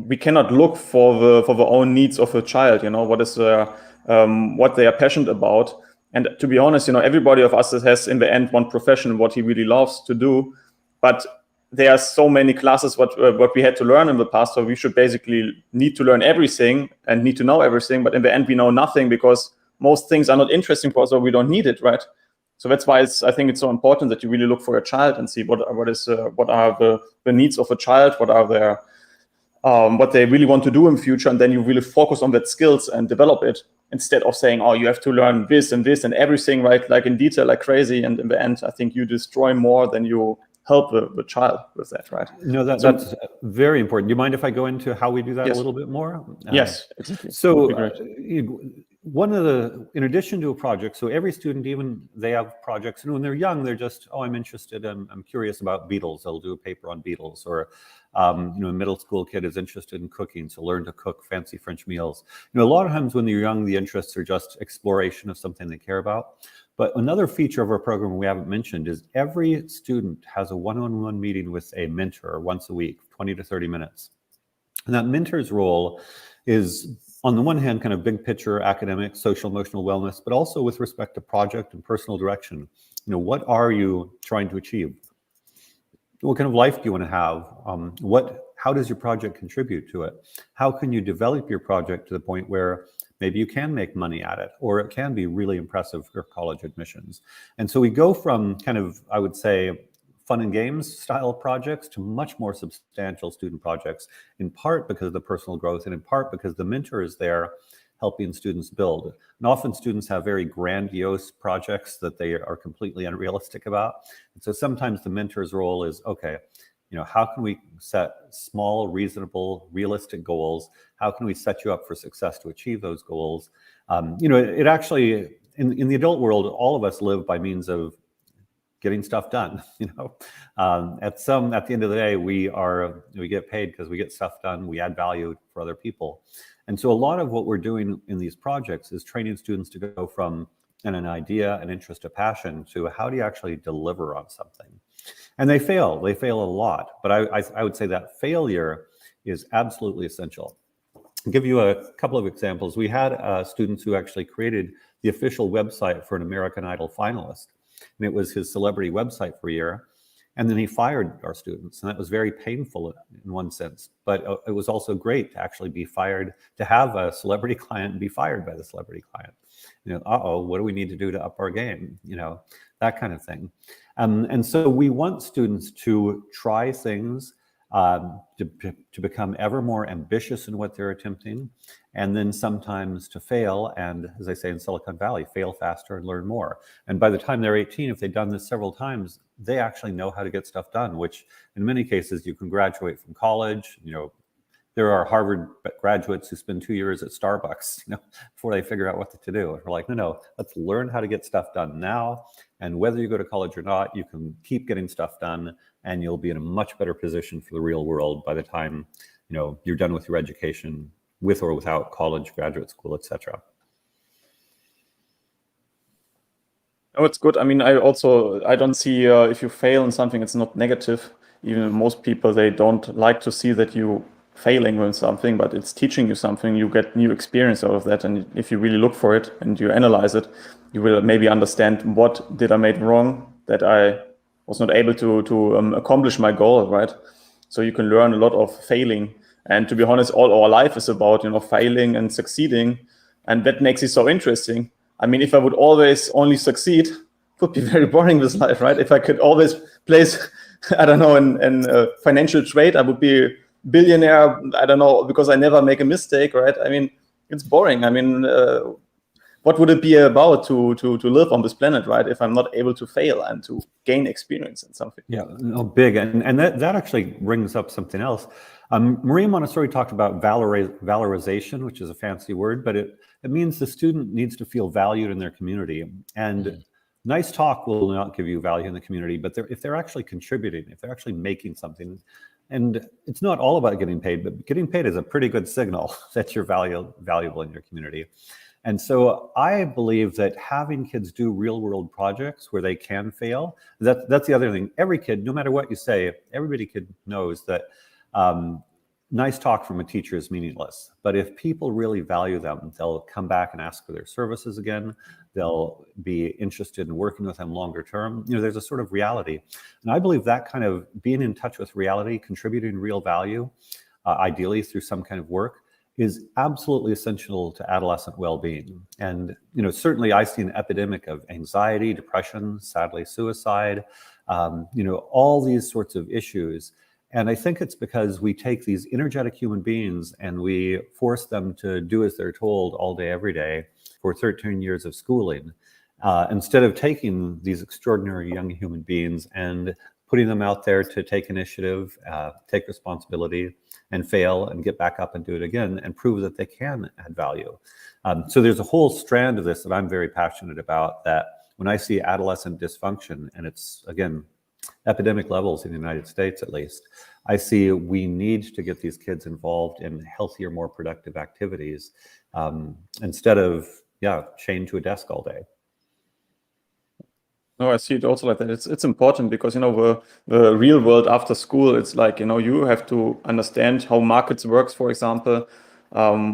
we cannot look for the own needs of a child. What is what they are passionate about. And to be honest, everybody of us has in the end one profession, what he really loves to do, but there are so many classes what we had to learn in the past, so we should basically need to learn everything and need to know everything, but in the end we know nothing because most things are not interesting for us or we don't need it, right? So that's why I think it's so important that you really look for a child and see what are the needs of a child, what are their what they really want to do in future, and then you really focus on that skills and develop it instead of saying, oh, you have to learn this and this and everything, right, like in detail, like crazy, and in the end I think you destroy more than you help the child with that, right? No, that's very important. Do you mind if I go into how we do that a little bit more? Yes, exactly. So in addition to a project, so every student, even they have projects, and when they're young, they're just, oh, I'm interested, I'm curious about beetles. They'll do a paper on beetles, or a middle school kid is interested in cooking, so learn to cook fancy French meals. A lot of times when they're young, the interests are just exploration of something they care about. But another feature of our program we haven't mentioned is every student has a one-on-one meeting with a mentor once a week, 20 to 30 minutes. And that mentor's role is, on the one hand, kind of big picture, academic, social, emotional wellness, but also with respect to project and personal direction. What are you trying to achieve? What kind of life do you want to have? How does your project contribute to it? How can you develop your project to the point where maybe you can make money at it, or it can be really impressive for college admissions? And so we go from kind of, I would say, fun and games style projects to much more substantial student projects, in part because of the personal growth and in part because the mentor is there helping students build. And often students have very grandiose projects that they are completely unrealistic about. And so sometimes the mentor's role is, okay, how can we set small, reasonable, realistic goals? How can we set you up for success to achieve those goals? It actually, in the adult world, all of us live by means of getting stuff done. At the end of the day, we get paid because we get stuff done. We add value for other people. And so a lot of what we're doing in these projects is training students to go from an idea, an interest, a passion, to how do you actually deliver on something? And they fail a lot, but I would say that failure is absolutely essential. I'll give you a couple of examples. We had students who actually created the official website for an American Idol finalist, and it was his celebrity website for a year. And then he fired our students, and that was very painful in one sense, but it was also great to actually be fired, to have a celebrity client and be fired by the celebrity client. What do we need to do to up our game? That kind of thing. And so we want students to try things, to become ever more ambitious in what they're attempting, and then sometimes to fail, and as I say in Silicon Valley, fail faster and learn more. And by the time they're 18, if they've done this several times, they actually know how to get stuff done, which in many cases you can graduate from college. There are Harvard graduates who spend 2 years at Starbucks, before they figure out what to do. And we're like, no, let's learn how to get stuff done now. And whether you go to college or not, you can keep getting stuff done, and you'll be in a much better position for the real world by the time, you're done with your education, with or without college, graduate school, etc. Oh, it's good. I mean, I don't see if you fail in something, it's not negative. Even most people, they don't like to see that you failing with something, but it's teaching you something. You get new experience out of that, and if you really look for it and you analyze it, you will maybe understand what did I make wrong that I was not able to accomplish my goal, right? So you can learn a lot of failing, and to be honest, all our life is about failing and succeeding, and that makes it so interesting. I mean, if I would always only succeed, it would be very boring, this life, right? If I could always place, I don't know, in financial trade, I would be billionaire, I don't know, because I never make a mistake, right? I mean, it's boring. I mean, what would it be about to live on this planet, right? If I'm not able to fail and to gain experience in something. Yeah, no, big. And that actually brings up something else. Maria Montessori talked about valorization, which is a fancy word, but it means the student needs to feel valued in their community. And nice talk will not give you value in the community, but if they're actually contributing, if they're actually making something, And it's not all about getting paid, but getting paid is a pretty good signal that you're valuable in your community. And so I believe that having kids do real world projects where they can fail, that's the other thing. Every kid, no matter what you say, everybody knows that nice talk from a teacher is meaningless. But if people really value them, they'll come back and ask for their services again. They'll be interested in working with them longer term. There's a sort of reality. And I believe that kind of being in touch with reality, contributing real value, ideally through some kind of work, is absolutely essential to adolescent well-being. And certainly I see an epidemic of anxiety, depression, sadly suicide, all these sorts of issues. And I think it's because we take these energetic human beings and we force them to do as they're told all day, every day for 13 years of schooling, instead of taking these extraordinary young human beings and putting them out there to take initiative, take responsibility, and fail and get back up and do it again and prove that they can add value. So there's a whole strand of this that I'm very passionate about, that when I see adolescent dysfunction, and it's, again, epidemic levels in the United States at least, I see we need to get these kids involved in healthier, more productive activities, instead of, chained to a desk all day. No, I see it also like that. It's important because, the real world after school, it's like, you have to understand how markets works, for example,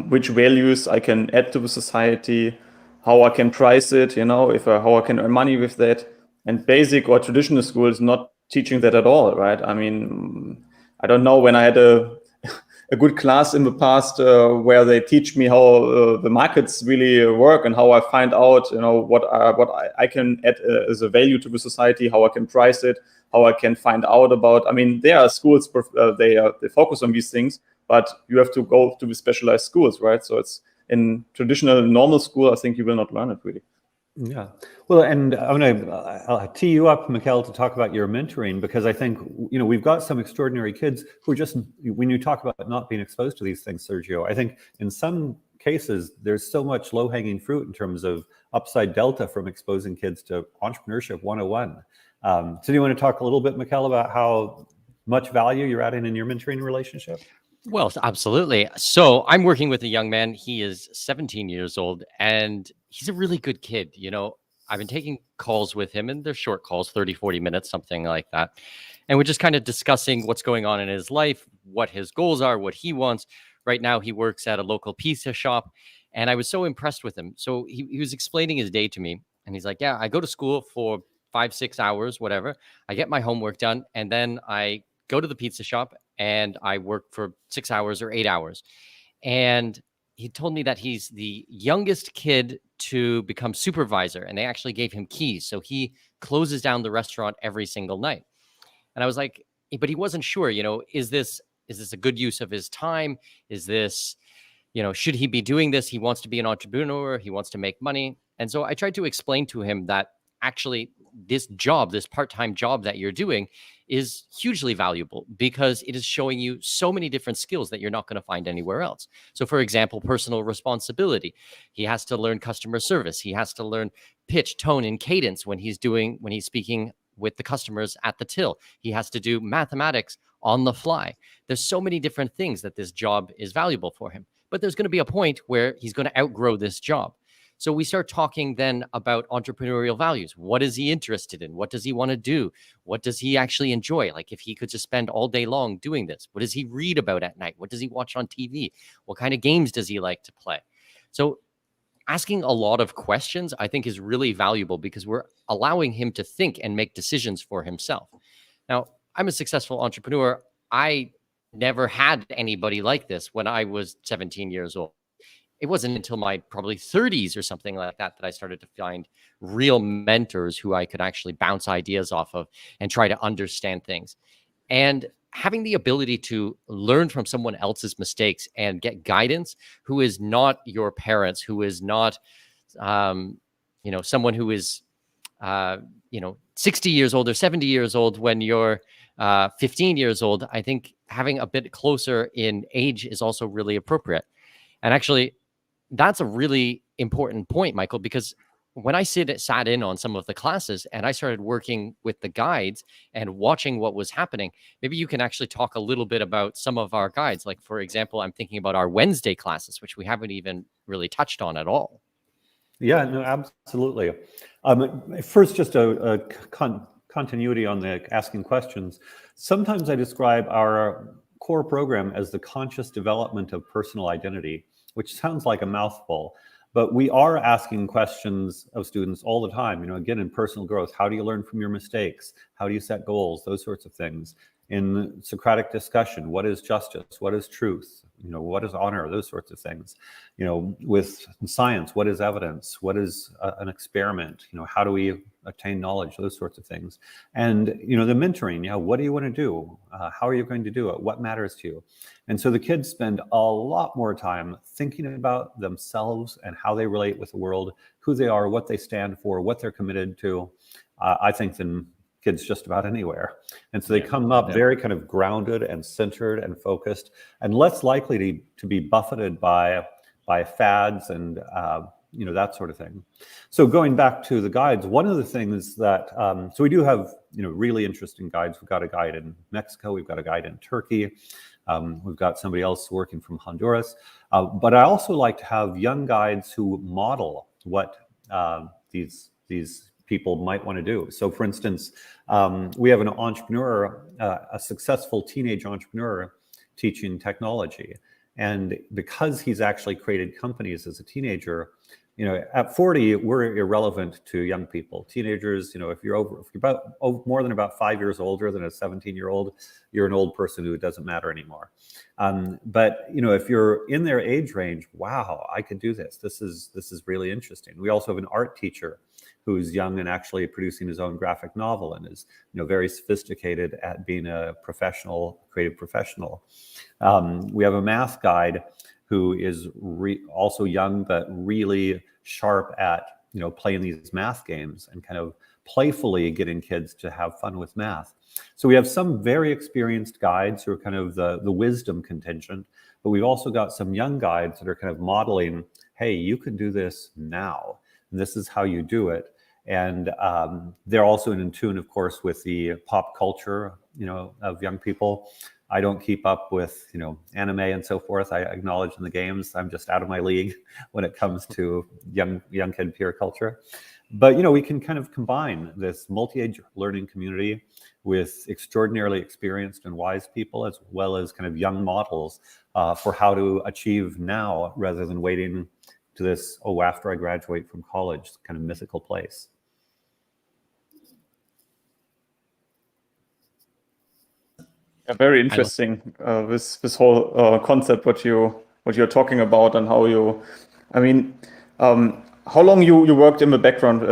which values I can add to the society, how I can price it, how I can earn money with that. And basic or traditional school is not teaching that at all, right? I mean, I don't know when I had a good class in the past where they teach me how the markets really work and how I find out, what I can add as a value to the society, how I can price it, how I can find out about. I mean, there are schools they focus on these things, but you have to go to the specialized schools, right? So it's in traditional normal school, I think you will not learn it really. Yeah. Well, and I'll tee you up, Mikkel, to talk about your mentoring, because I think, we've got some extraordinary kids who are just, when you talk about not being exposed to these things, Sergio, I think in some cases, there's so much low-hanging fruit in terms of upside delta from exposing kids to entrepreneurship 101. So do you want to talk a little bit, Mikkel, about how much value you're adding in your mentoring relationship? Well, absolutely. So I'm working with a young man. He is 17 years old, and he's a really good kid. I've been taking calls with him, and they're short calls, 30, 40 minutes, something like that. And we're just kind of discussing what's going on in his life, what his goals are, what he wants. Right now, he works at a local pizza shop, and I was so impressed with him. So he was explaining his day to me, and he's like, I go to school for 5-6 hours, whatever. I get my homework done, and then I go to the pizza shop and I work for 6 hours or 8 hours. And he told me that he's the youngest kid to become supervisor, and they actually gave him keys. So he closes down the restaurant every single night. And I was like, but he wasn't sure, is this a good use of his time? Is this, should he be doing this? He wants to be an entrepreneur. He wants to make money. And so I tried to explain to him that actually this job, this part-time job that you're doing, is hugely valuable because it is showing you so many different skills that you're not going to find anywhere else. So for example, personal responsibility. He has to learn customer service. He has to learn pitch, tone, and cadence when he's speaking with the customers at the till. He has to do mathematics on the fly. There's so many different things that this job is valuable for him. But there's going to be a point where he's going to outgrow this job. So we start talking then about entrepreneurial values. What is he interested in? What does he want to do? What does he actually enjoy? Like if he could just spend all day long doing this, what does he read about at night? What does he watch on TV? What kind of games does he like to play? So asking a lot of questions, I think, is really valuable because we're allowing him to think and make decisions for himself. Now, I'm a successful entrepreneur. I never had anybody like this when I was 17 years old. It wasn't until my probably 30s or something like that I started to find real mentors who I could actually bounce ideas off of and try to understand things. And having the ability to learn from someone else's mistakes and get guidance who is not your parents, who is not, someone who is, 60 years old or 70 years old when you're 15 years old, I think having a bit closer in age is also really appropriate. And actually, that's a really important point, Michael, because when I sat in on some of the classes and I started working with the guides and watching what was happening, maybe you can actually talk a little bit about some of our guides. Like, for example, I'm thinking about our Wednesday classes, which we haven't even really touched on at all. Yeah, no, absolutely. First, just a continuity on the asking questions. Sometimes I describe our core program as the conscious development of personal identity, which sounds like a mouthful, but we are asking questions of students all the time. Again, in personal growth, how do you learn from your mistakes? How do you set goals? Those sorts of things. In Socratic discussion, what is justice? What is truth? What is honor? Those sorts of things. With science, what is evidence? What is an experiment? How do we attain knowledge? Those sorts of things. And, the mentoring, what do you want to do? How are you going to do it? What matters to you? And so the kids spend a lot more time thinking about themselves and how they relate with the world, who they are, what they stand for, what they're committed to, I think, than kids just about anywhere. And so they come up very kind of grounded and centered and focused and less likely to be buffeted by fads and that sort of thing. So going back to the guides, one of the things that, so we do have really interesting guides. We've got a guide in Mexico, we've got a guide in Turkey, we've got somebody else working from Honduras. But I also like to have young guides who model what these people might want to do. So for instance, we have an entrepreneur, a successful teenage entrepreneur teaching technology. And because he's actually created companies as a teenager, at 40, we're irrelevant to young people. Teenagers, if you're more than about 5 years older than a 17-year-old, you're an old person who doesn't matter anymore. But if you're in their age range, wow, I could do this. This is really interesting. We also have an art teacher who's young and actually producing his own graphic novel and is very sophisticated at being a creative professional. We have a math guide who is also young but really sharp at playing these math games and kind of playfully getting kids to have fun with math. So we have some very experienced guides who are kind of the wisdom contingent, but we've also got some young guides that are kind of modeling, hey, you can do this now. And this is how you do it. And they're also in tune, of course, with the pop culture, of young people. I don't keep up with, anime and so forth. I acknowledge in the games, I'm just out of my league when it comes to young kid peer culture. But, we can kind of combine this multi-age learning community with extraordinarily experienced and wise people, as well as kind of young models for how to achieve now rather than waiting to this, after I graduate from college, kind of mythical place. Yeah, very interesting. This whole concept, what you're talking about, and how you, how long you worked in the background,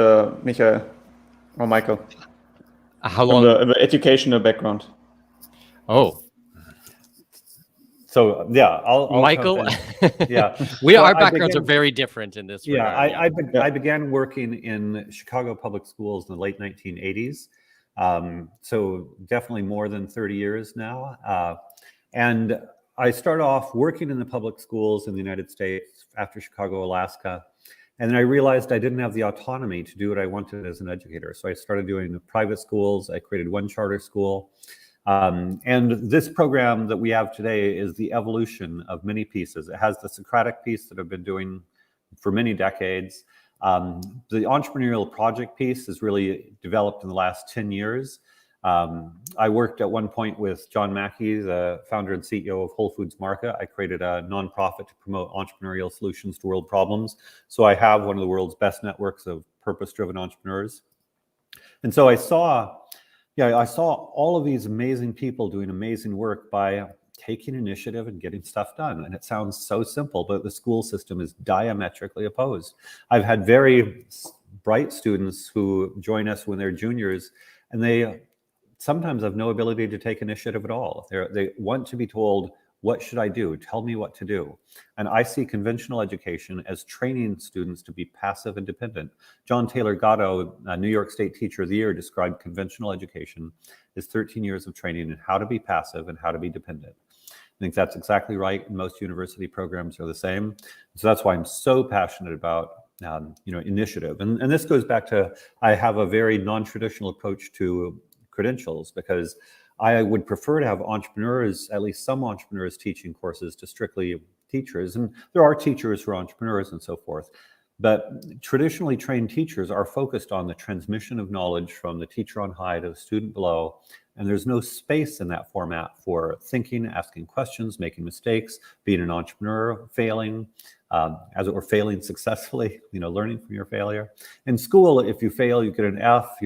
Michael or Michael? How long? In the educational background. Oh. So yeah, I'll Michael. Yeah, our backgrounds are very different in this regard. I began working in Chicago public schools in the late 1980s. So definitely more than 30 years now. And I started off working in the public schools in the United States after Chicago, Alaska. And then I realized I didn't have the autonomy to do what I wanted as an educator. So I started doing private schools. I created one charter school. And this program that we have today is the evolution of many pieces. It has the Socratic piece that I've been doing for many decades. The entrepreneurial project piece is really developed in the last 10 years. I worked at one point with John Mackey, the founder and CEO of Whole Foods Market. I created a nonprofit to promote entrepreneurial solutions to world problems. So I have one of the world's best networks of purpose-driven entrepreneurs. And so I saw all of these amazing people doing amazing work by taking initiative and getting stuff done. And it sounds so simple, but the school system is diametrically opposed. I've had very bright students who join us when they're juniors, and they sometimes have no ability to take initiative at all. They want to be told, what should I do? Tell me what to do. And I see conventional education as training students to be passive and dependent. John Taylor Gatto, a New York State Teacher of the Year, described conventional education as 13 years of training in how to be passive and how to be dependent. I think that's exactly right. Most university programs are the same. So that's why I'm so passionate about initiative. And this goes back to, I have a very non-traditional approach to credentials, because I would prefer to have entrepreneurs, at least some entrepreneurs, teaching courses to strictly teachers. And there are teachers who are entrepreneurs and so forth. But traditionally trained teachers are focused on the transmission of knowledge from the teacher on high to the student below. And there's no space in that format for thinking, asking questions, making mistakes, being an entrepreneur, failing, as it were, failing successfully, learning from your failure. In school, if you fail, you get an F.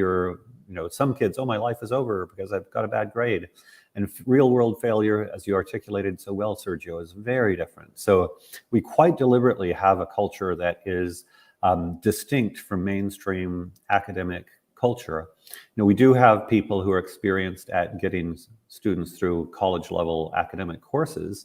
Some kids, oh, my life is over because I've got a bad grade. And real world failure, as you articulated so well, Sergio, is very different. So we quite deliberately have a culture that is distinct from mainstream academic culture. We do have people who are experienced at getting students through college level academic courses,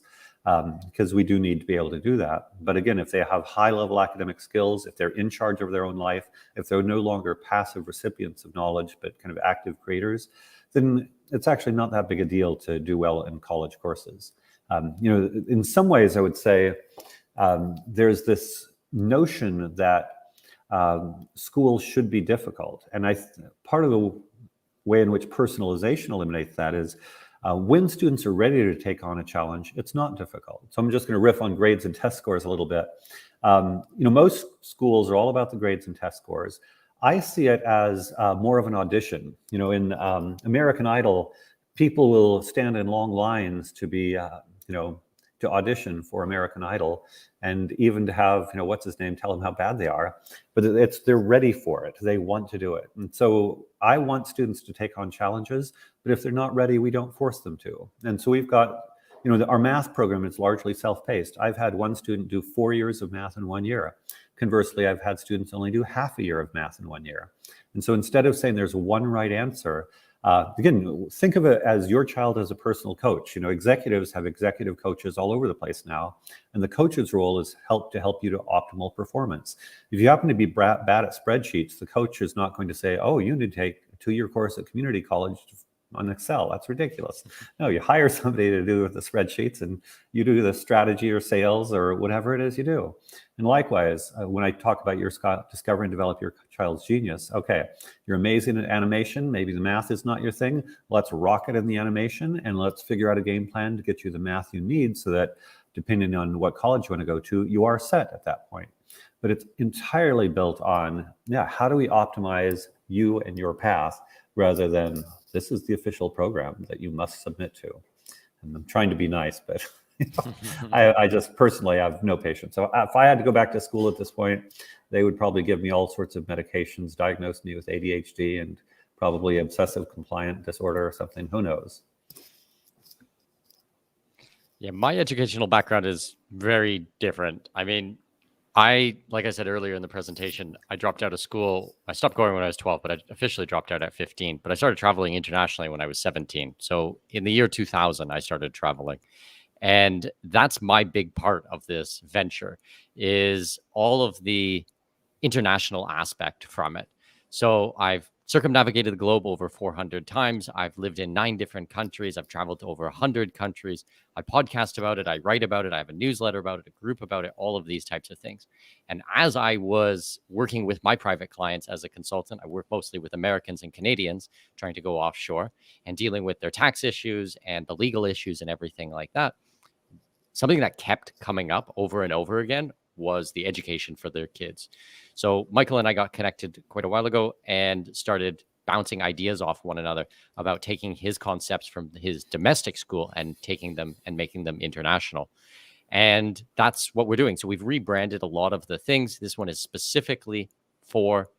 because we do need to be able to do that. But again, if they have high level academic skills, if they're in charge of their own life, if they're no longer passive recipients of knowledge, but kind of active creators, then it's actually not that big a deal to do well in college courses. In some ways, I would say there's this notion that schools should be difficult. And part of the way in which personalization eliminates that is when students are ready to take on a challenge, it's not difficult. So I'm just going to riff on grades and test scores a little bit. Most schools are all about the grades and test scores. I see it as more of an audition. In American Idol, people will stand in long lines to be, to audition for American Idol, and even to have, what's his name, tell them how bad they are. But they're ready for it. They want to do it. And so I want students to take on challenges, but if they're not ready, we don't force them to. And so we've got, our math program is largely self-paced. I've had one student do 4 years of math in 1 year. Conversely, I've had students only do half a year of math in 1 year. And so instead of saying there's one right answer, again, think of it as your child as a personal coach. Executives have executive coaches all over the place now. And the coach's role is to help you to optimal performance. If you happen to be bad at spreadsheets, the coach is not going to say, oh, you need to take a 2-year course at community college on Excel. That's ridiculous. No, you hire somebody to do the spreadsheets, and you do the strategy or sales or whatever it is you do. And likewise, when I talk about your discover and develop your child's genius, okay, you're amazing at animation. Maybe the math is not your thing. Let's rock it in the animation, and let's figure out a game plan to get you the math you need so that depending on what college you want to go to, you are set at that point. But it's entirely built on, how do we optimize you and your path rather than this is the official program that you must submit to. And I'm trying to be nice, but I just personally have no patience. So if I had to go back to school at this point, they would probably give me all sorts of medications, diagnose me with ADHD and probably obsessive compliant disorder or something. Who knows? Yeah, my educational background is very different. Like I said earlier in the presentation, I dropped out of school. I stopped going when I was 12, but I officially dropped out at 15. But I started traveling internationally when I was 17. So in the year 2000, I started traveling. And that's my big part of this venture, is all of the international aspect from it. So I've circumnavigated the globe over 400 times. I've lived in 9 different countries. I've traveled to over 100 countries. I podcast about it. I write about it. I have a newsletter about it, a group about it, all of these types of things. And as I was working with my private clients as a consultant, I work mostly with Americans and Canadians trying to go offshore and dealing with their tax issues and the legal issues and everything like that. Something that kept coming up over and over again was the education for their kids. So Michael and I got connected quite a while ago and started bouncing ideas off one another about taking his concepts from his domestic school and taking them and making them international. And that's what we're doing. So we've rebranded a lot of the things. This one is specifically for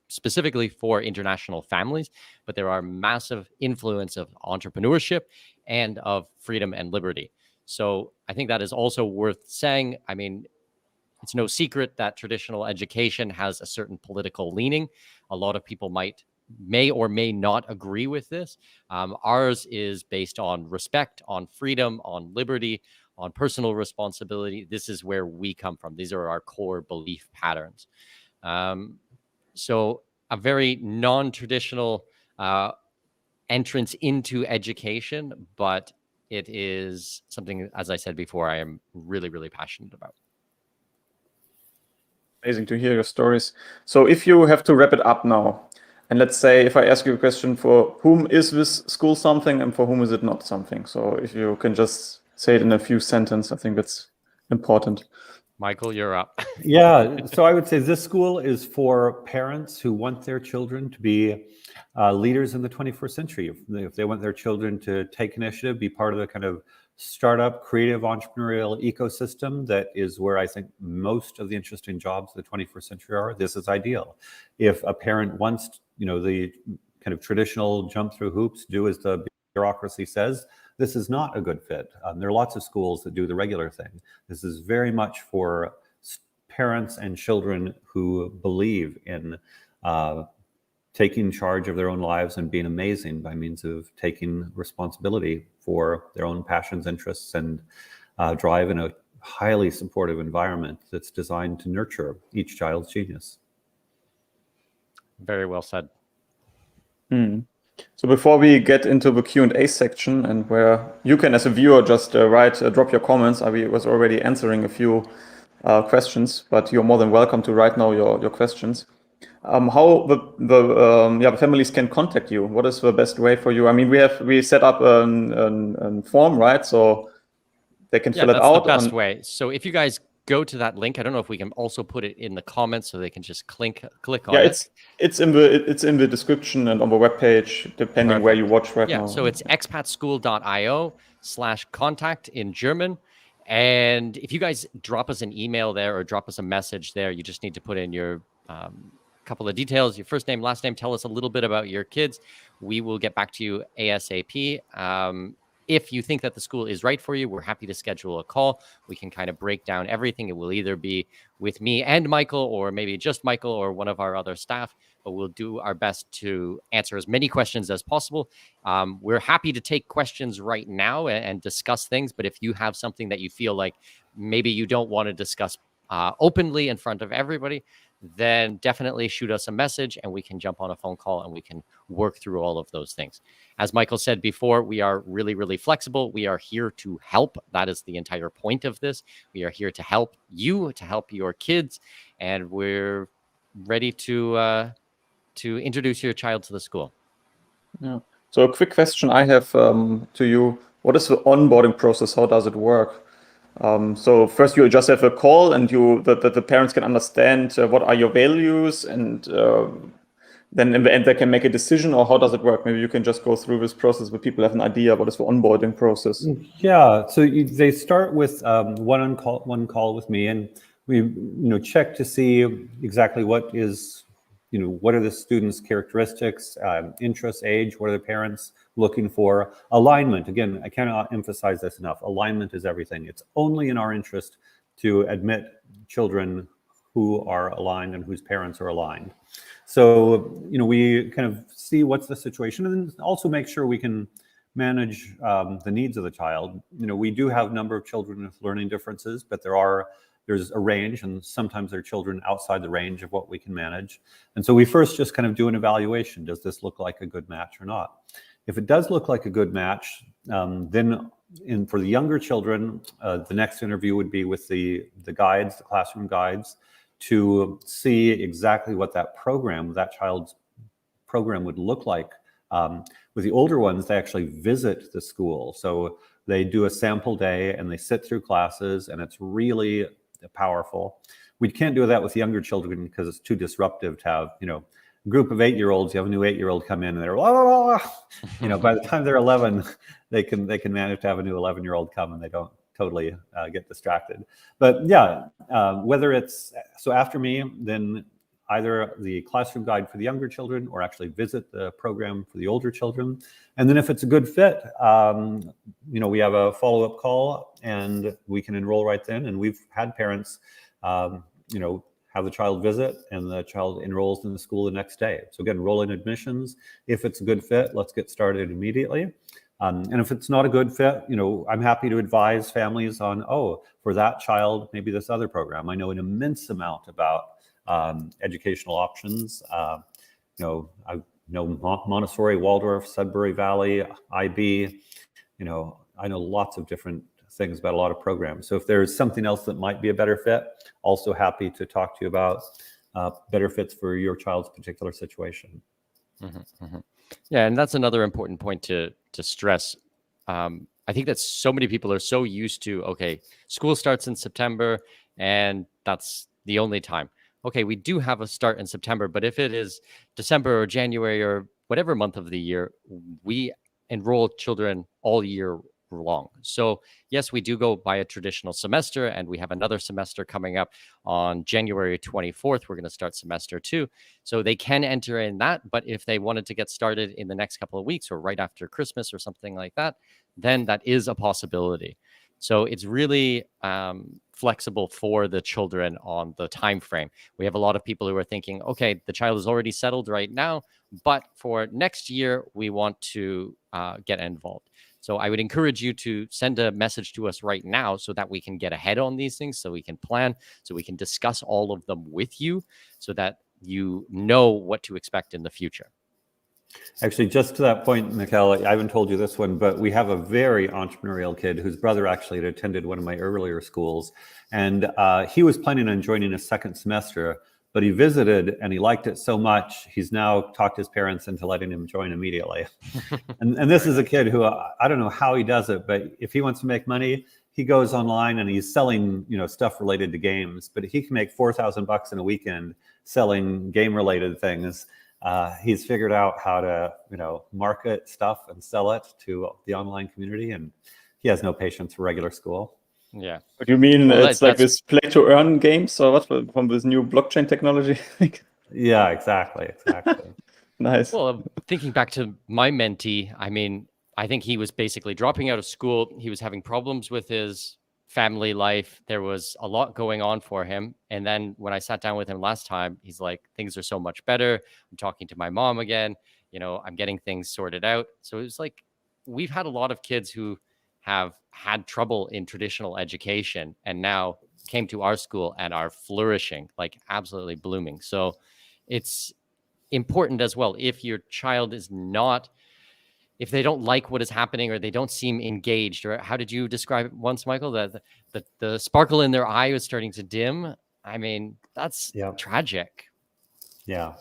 specifically for international families, but there are massive influence of entrepreneurship and of freedom and liberty. So I think that is also worth saying. It's no secret that traditional education has a certain political leaning. A lot of people may or may not agree with this. Ours is based on respect, on freedom, on liberty, on personal responsibility. This is where we come from. These are our core belief patterns. So a very non-traditional entrance into education, but it is something, as I said before, I am really, really passionate about. Amazing to hear your stories. So if you have to wrap it up now, and let's say if I ask you a question, for whom is this school something and for whom is it not something? So if you can just say it in a few sentences, I think that's important. Michael, you're up. Yeah, so I would say this school is for parents who want their children to be leaders in the 21st century. If they want their children to take initiative, be part of the kind of startup, creative, entrepreneurial ecosystem that is where I think most of the interesting jobs of the 21st century are, this is ideal. If a parent wants, the kind of traditional jump through hoops, do as the bureaucracy says, this is not a good fit. There are lots of schools that do the regular thing. This is very much for parents and children who believe in taking charge of their own lives and being amazing by means of taking responsibility for their own passions, interests, and drive in a highly supportive environment that's designed to nurture each child's genius. Very well said. So before we get into the Q&A section, and where you can, as a viewer, just drop your comments. I was already answering a few questions, but you're more than welcome to write now your questions. How the families can contact you? What is the best way for you? I mean, we set up a form, right? So they can fill it out. That's the best way. So if you guys go to that link, I don't know if we can also put it in the comments so they can just click on it. It's in the description and on the webpage, depending where you watch right now. Yeah, so it's expatschool.io/contact in German. And if you guys drop us an email there or drop us a message there, you just need to put in your couple of details, your first name, last name, tell us a little bit about your kids. We will get back to you ASAP. If you think that the school is right for you, we're happy to schedule a call. We can kind of break down everything. It will either be with me and Michael, or maybe just Michael or one of our other staff, but we'll do our best to answer as many questions as possible. We're happy to take questions right now and discuss things, but if you have something that you feel like maybe you don't want to discuss openly in front of everybody, then definitely shoot us a message and we can jump on a phone call and we can work through all of those things. As Michael said before, we are really, really flexible. We are here to help. That is the entire point of this. We are here to help you, to help your kids, and we're ready to introduce your child to the school. Yeah. So a quick question I have to you. What is the onboarding process? How does it work? So first you just have a call and the parents can understand what are your values, and then in the end they can make a decision, or how does it work? Maybe you can just go through this process where people have an idea what is the onboarding process. Yeah, so they start with one call with me, and we check to see exactly what is what are the students' characteristics, interests, age, what are the parents looking for, alignment. Again, I cannot emphasize this enough. Alignment is everything. It's only in our interest to admit children who are aligned and whose parents are aligned. So, we kind of see what's the situation, and then also make sure we can manage the needs of the child. We do have a number of children with learning differences, but there's a range, and sometimes there are children outside the range of what we can manage. And so we first just kind of do an evaluation. Does this look like a good match or not? If it does look like a good match, then for the younger children, the next interview would be with the guides, the classroom guides, to see exactly what that child's program would look like. With the older ones, they actually visit the school. So they do a sample day and they sit through classes, and it's really powerful. We can't do that with younger children because it's too disruptive to have, a group of 8-year-olds. You have a new 8-year-old come in and they're, by the time they're 11, they can manage to have a new 11-year-old come and they don't totally get distracted. But yeah, whether it's, so after me, then either the classroom guide for the younger children or actually visit the program for the older children. And then if it's a good fit, we have a follow-up call and we can enroll right then. And we've had parents, have the child visit and the child enrolls in the school the next day. So again, roll in admissions. If it's a good fit, let's get started immediately. And if it's not a good fit, I'm happy to advise families on, for that child, maybe this other program. I know an immense amount about educational options. I know Montessori, Waldorf, Sudbury Valley, IB. I know lots of different things about a lot of programs. So if there's something else that might be a better fit, also happy to talk to you about better fits for your child's particular situation. Yeah, and that's another important point to stress. I think that so many people are so used to, okay, school starts in September and that's the only time. Okay, we do have a start in September, but if it is December or January or whatever month of the year, we enroll children all year long. So yes, we do go by a traditional semester, and we have another semester coming up on January 24th. We're going to start semester 2. So they can enter in that, but if they wanted to get started in the next couple of weeks or right after Christmas or something like that, then that is a possibility. So it's really flexible for the children on the time frame. We have a lot of people who are thinking, okay, the child is already settled right now, but for next year, we want to get involved. So I would encourage you to send a message to us right now so that we can get ahead on these things, so we can plan, so we can discuss all of them with you so that you know what to expect in the future. Actually, just to that point, Mikkel, I haven't told you this one, but we have a very entrepreneurial kid whose brother actually had attended one of my earlier schools. And he was planning on joining a second semester, but he visited and he liked it so much, he's now talked his parents into letting him join immediately. and this is a kid who, I don't know how he does it, but if he wants to make money, he goes online and he's selling, stuff related to games, but he can make $4,000 in a weekend selling game related things. He's figured out how to, market stuff and sell it to the online community, and he has no patience for regular school. Yeah. What do you mean? Well, it's like this play to earn games or what from this new blockchain technology? Yeah, exactly. Nice. Well, thinking back to my mentee, I mean, I think he was basically dropping out of school. He was having problems with his family life. There was a lot going on for him. And then when I sat down with him last time, he's like, things are so much better. I'm talking to my mom again. I'm getting things sorted out. So it's like, we've had a lot of kids who have had trouble in traditional education and now came to our school and are flourishing, like absolutely blooming. So it's important as well. If your child is not, if they don't like what is happening or they don't seem engaged, or how did you describe it once, Michael, that the sparkle in their eye was starting to dim? I mean, that's tragic. Yeah.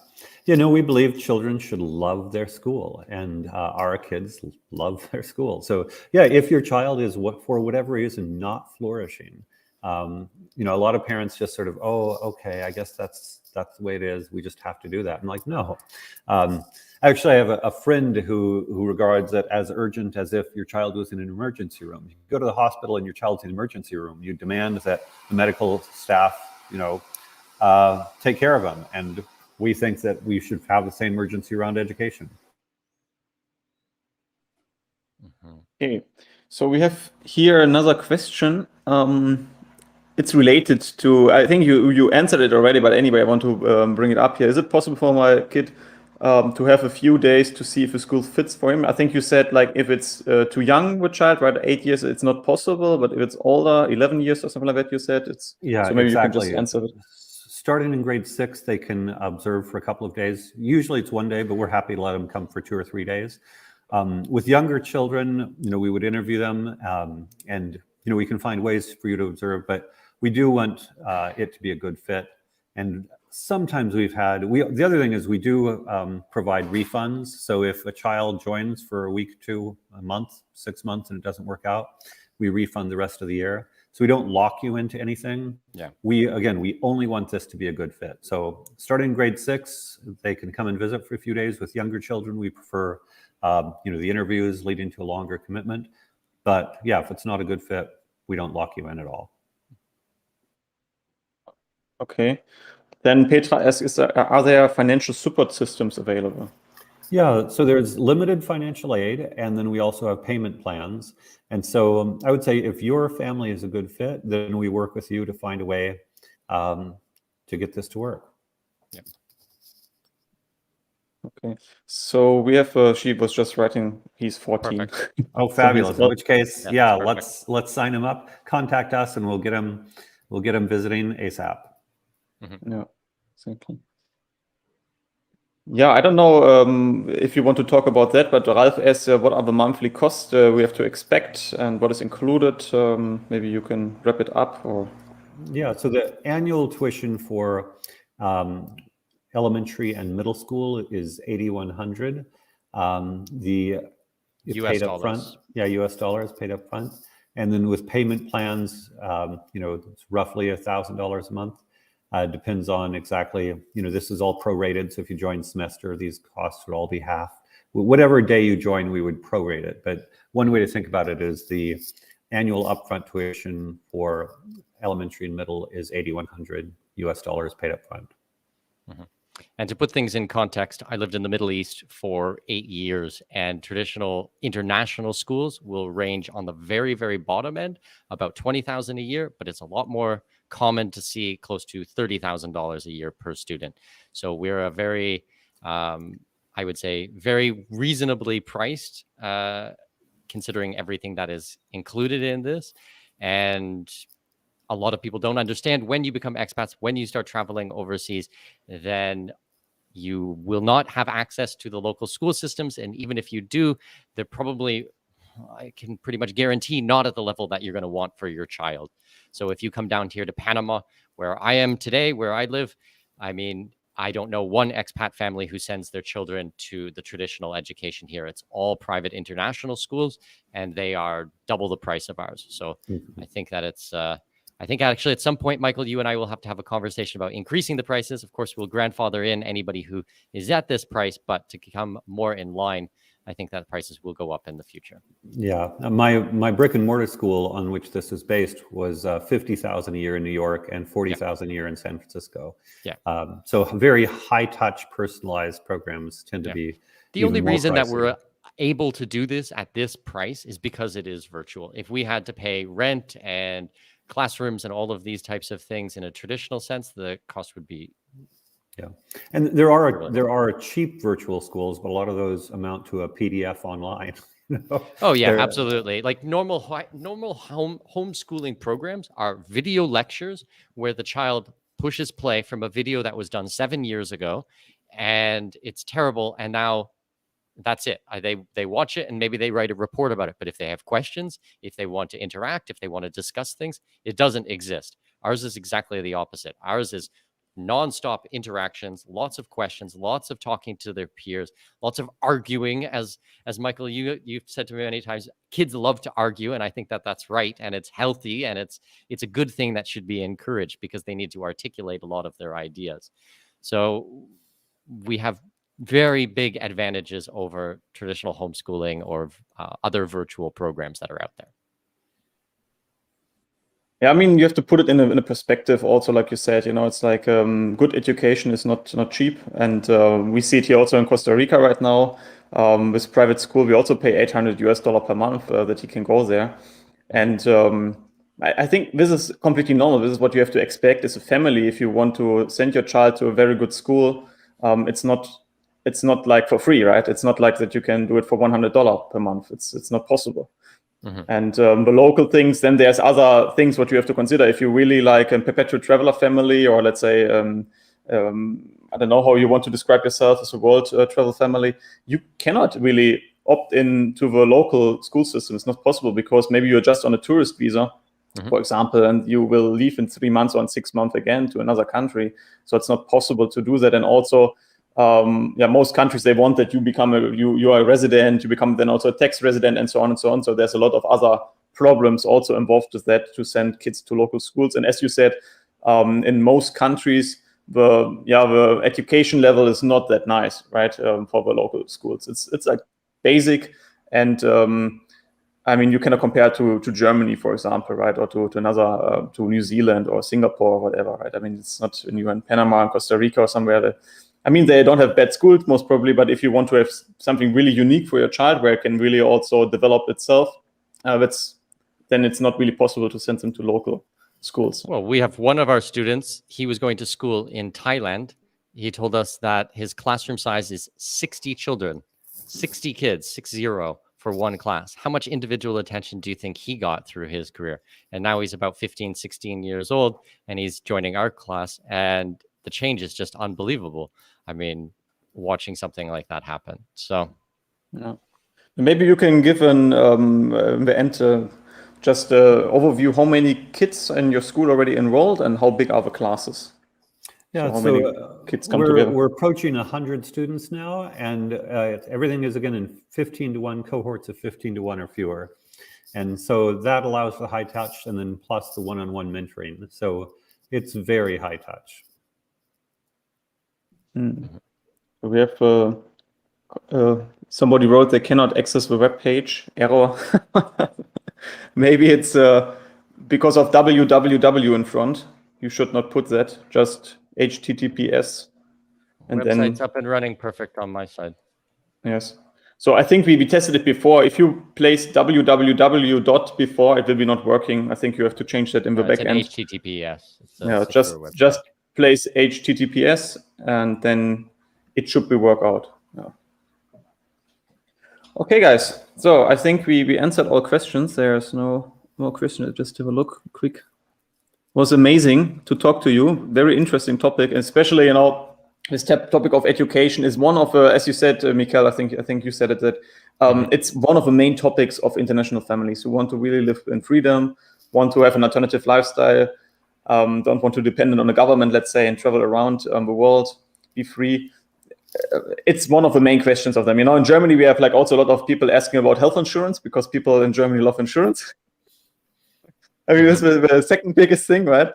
We believe children should love their school, and our kids love their school. So if your child is for whatever reason not flourishing, a lot of parents just sort of, oh, okay, I guess that's the way it is. We just have to do that. I'm like, no. Actually, I have a friend who regards it as urgent as if your child was in an emergency room. You go to the hospital and your child's in an emergency room. You demand that the medical staff, take care of them. And we think that we should have the same urgency around education. Okay, so we have here another question. It's related to, I think you answered it already, but anyway, I want to bring it up here. Is it possible for my kid to have a few days to see if a school fits for him? I think you said like if it's too young with child, right? 8 years, it's not possible, but if it's older, 11 years or something like that, you said it's. Yeah, so maybe exactly. You can just answer it. Starting in grade 6, they can observe for a couple of days. Usually it's one day, but we're happy to let them come for 2 or 3 days. With younger children, we would interview them, and we can find ways for you to observe, but we do want it to be a good fit. And sometimes the other thing is we do provide refunds. So if a child joins for a week, 2, a month, 6 months, and it doesn't work out, we refund the rest of the year. So we don't lock you into anything. Yeah. We only want this to be a good fit. So starting in grade 6, they can come and visit for a few days. With younger children, we prefer, the interviews leading to a longer commitment. But if it's not a good fit, we don't lock you in at all. Okay. Then Petra asks, are there financial support systems available? Yeah, so there's limited financial aid, and then we also have payment plans. And so I would say if your family is a good fit, then we work with you to find a way to get this to work. Yep. Okay, so we have, she was just writing, he's 14. Oh, fabulous. In which case, let's sign him up, contact us, and we'll get him visiting ASAP. Yeah, exactly. Yeah, I don't know if you want to talk about that, but Ralph asked what are the monthly costs we have to expect and what is included. Maybe you can wrap it up. Or Yeah, so the annual tuition for elementary and middle school is $8,100. It's US paid up front. dollars. Yeah, US dollars paid up front. And then with payment plans, it's roughly $1,000 a month. Depends on exactly, this is all prorated. So if you join semester, these costs would all be half. Whatever day you join, we would prorate it. But one way to think about it is the annual upfront tuition for elementary and middle is $8,100 US dollars paid up front. Mm-hmm. And to put things in context, I lived in the Middle East for 8 years, and traditional international schools will range on the very, very bottom end, about $20,000 a year, but it's a lot more common to see close to $30,000 a year per student. So we're a very, I would say, very reasonably priced, considering everything that is included in this. And a lot of people don't understand when you become expats, when you start traveling overseas, then you will not have access to the local school systems. And even if you do, they're probably, I can pretty much guarantee, not at the level that you're going to want for your child. So if you come down here to Panama, where I am today, where I live, I mean, I don't know one expat family who sends their children to the traditional education here. It's all private international schools, and they are double the price of ours. So I think that it's, I think actually at some point, Michael, you and I will have to have a conversation about increasing the prices. Of course, we'll grandfather in anybody who is at this price, but to become more in line, I think that prices will go up in the future. Yeah, my brick and mortar school on which this is based was $50,000 a year in New York and $40,000 a year in San Francisco. Yeah. So very high touch, personalized programs tend to be. The only reason that pricey. we're able to do this at this price is because it is virtual. If we had to pay rent and classrooms and all of these types of things in a traditional sense, the cost would be. Yeah, and there are cheap virtual schools, but a lot of those amount to a PDF online. Oh yeah, absolutely. Like normal homeschooling programs are video lectures where the child pushes play from a video that was done 7 years ago, and it's terrible. And now that's it. They watch it and maybe they write a report about it. But if they have questions, if they want to interact, if they want to discuss things, it doesn't exist. Ours is exactly the opposite. Ours is nonstop interactions, lots of questions, lots of talking to their peers, lots of arguing. As Michael, you've said to me many times, kids love to argue, and I think that that's right, and it's healthy, and it's a good thing that should be encouraged because they need to articulate a lot of their ideas. So we have very big advantages over traditional homeschooling or other virtual programs that are out there. Yeah, I mean, you have to put it in a perspective also, like you said, it's like good education is not cheap. And we see it here also in Costa Rica right now. With private school, we also pay $800 per month that you can go there. And I think this is completely normal. This is what you have to expect as a family. If you want to send your child to a very good school, it's not like for free, right? It's not like that you can do it for $100 per month. It's not possible. Mm-hmm. And the local things, then there's other things what you have to consider. If you really like a perpetual traveler family, or let's say, I don't know how you want to describe yourself as a world travel family, you cannot really opt into the local school system. It's not possible because maybe you're just on a tourist visa, mm-hmm. for example, and you will leave in 3 months or in 6 months again to another country. So it's not possible to do that. And also, most countries, they want that you become you are a resident, you become then also a tax resident, and so on and so on. So there's a lot of other problems also involved with that to send kids to local schools. And as you said, in most countries, the education level is not that nice, right? For the local schools, it's like basic, and I mean, you cannot compare to Germany, for example, right, or to another to New Zealand or Singapore or whatever, right? I mean, it's not when you're in Panama and Costa Rica or somewhere. I mean, they don't have bad schools, most probably, but if you want to have something really unique for your child where it can really also develop itself, then it's not really possible to send them to local schools. Well, we have one of our students, he was going to school in Thailand. He told us that his classroom size is 60 children, 60 kids, 60 for one class. How much individual attention do you think he got through his career? And now he's about 15, 16 years old, and he's joining our class, and the change is just unbelievable. I mean, watching something like that happen. So yeah. Maybe you can give an in the end just an overview how many kids in your school already enrolled and how big are the classes? Yeah, how many kids come together? We're approaching 100 students now, and everything is again in 15-to-1 cohorts of 15-to-1 or fewer. And so that allows for high touch, and then plus the one-on-one mentoring. So it's very high touch. We have somebody wrote they cannot access the web page. Error. Maybe it's because of www in front. You should not put that. Just HTTPS. And website's then up and running perfect on my side. yes. So I think we tested it before. If you place www dot before, it will be not working. I think you have to change that in the back end. It's an HTTPS. It's a Yeah, secure website. just place HTTPS and then it should be work out. Yeah. Okay, guys. So I think we answered all questions. There's no more questions. Just have a look quick. It was amazing to talk to you. Very interesting topic, especially, this topic of education is one of, as you said, Mikkel, I think you said it, that it's one of the main topics of international families who want to really live in freedom, want to have an alternative lifestyle, don't want to depend on the government, let's say, and travel around the world, be free. It's one of the main questions of them. In Germany, we have also a lot of people asking about health insurance because people in Germany love insurance. I mean, that's the second biggest thing, right?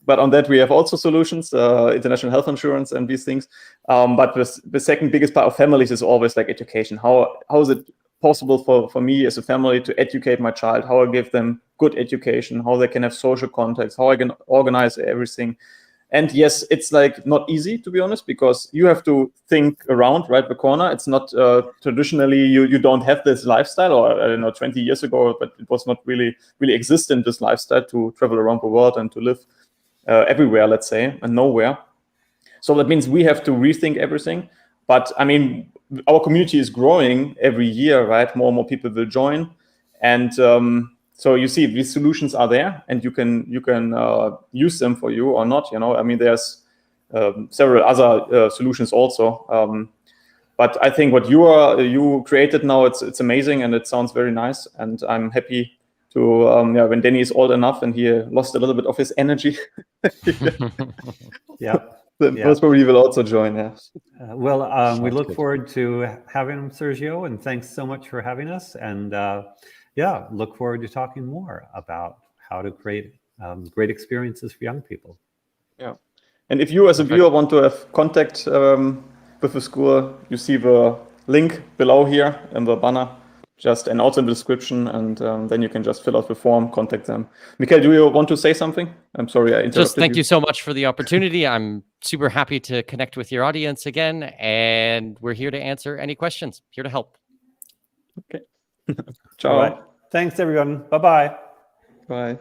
But on that, we have also solutions, international health insurance and these things. But the second biggest part of families is always education. How is it possible for me as a family to educate my child? How I give them good education, how they can have social contacts, how I can organize everything. And yes, it's not easy, to be honest, because you have to think around right the corner. It's not traditionally you don't have this lifestyle, or I don't know, 20 years ago, but it was not really existent, this lifestyle to travel around the world and to live everywhere, let's say, and nowhere. So that means we have to rethink everything. But I mean, our community is growing every year, right? More and more people will join, and so you see these solutions are there, and you can use them for you or not. I mean, there's several other solutions also. But I think what you created now, it's amazing, and it sounds very nice, and I'm happy to when Danny is old enough and he lost a little bit of his energy. Yeah. Then most probably will also join. Yeah. We look forward to having him, Sergio, and thanks so much for having us. And look forward to talking more about how to create great experiences for young people. Yeah. And if you as a viewer want to have contact with the school, you see the link below here in the banner, and also in the description, and then you can just fill out the form, contact them. Mikkel, do you want to say something? I'm sorry, I interrupted Just thank you so much for the opportunity. I'm super happy to connect with your audience again, and we're here to answer any questions, here to help. Okay. Ciao. All right. Thanks, everyone. Bye-bye. Bye.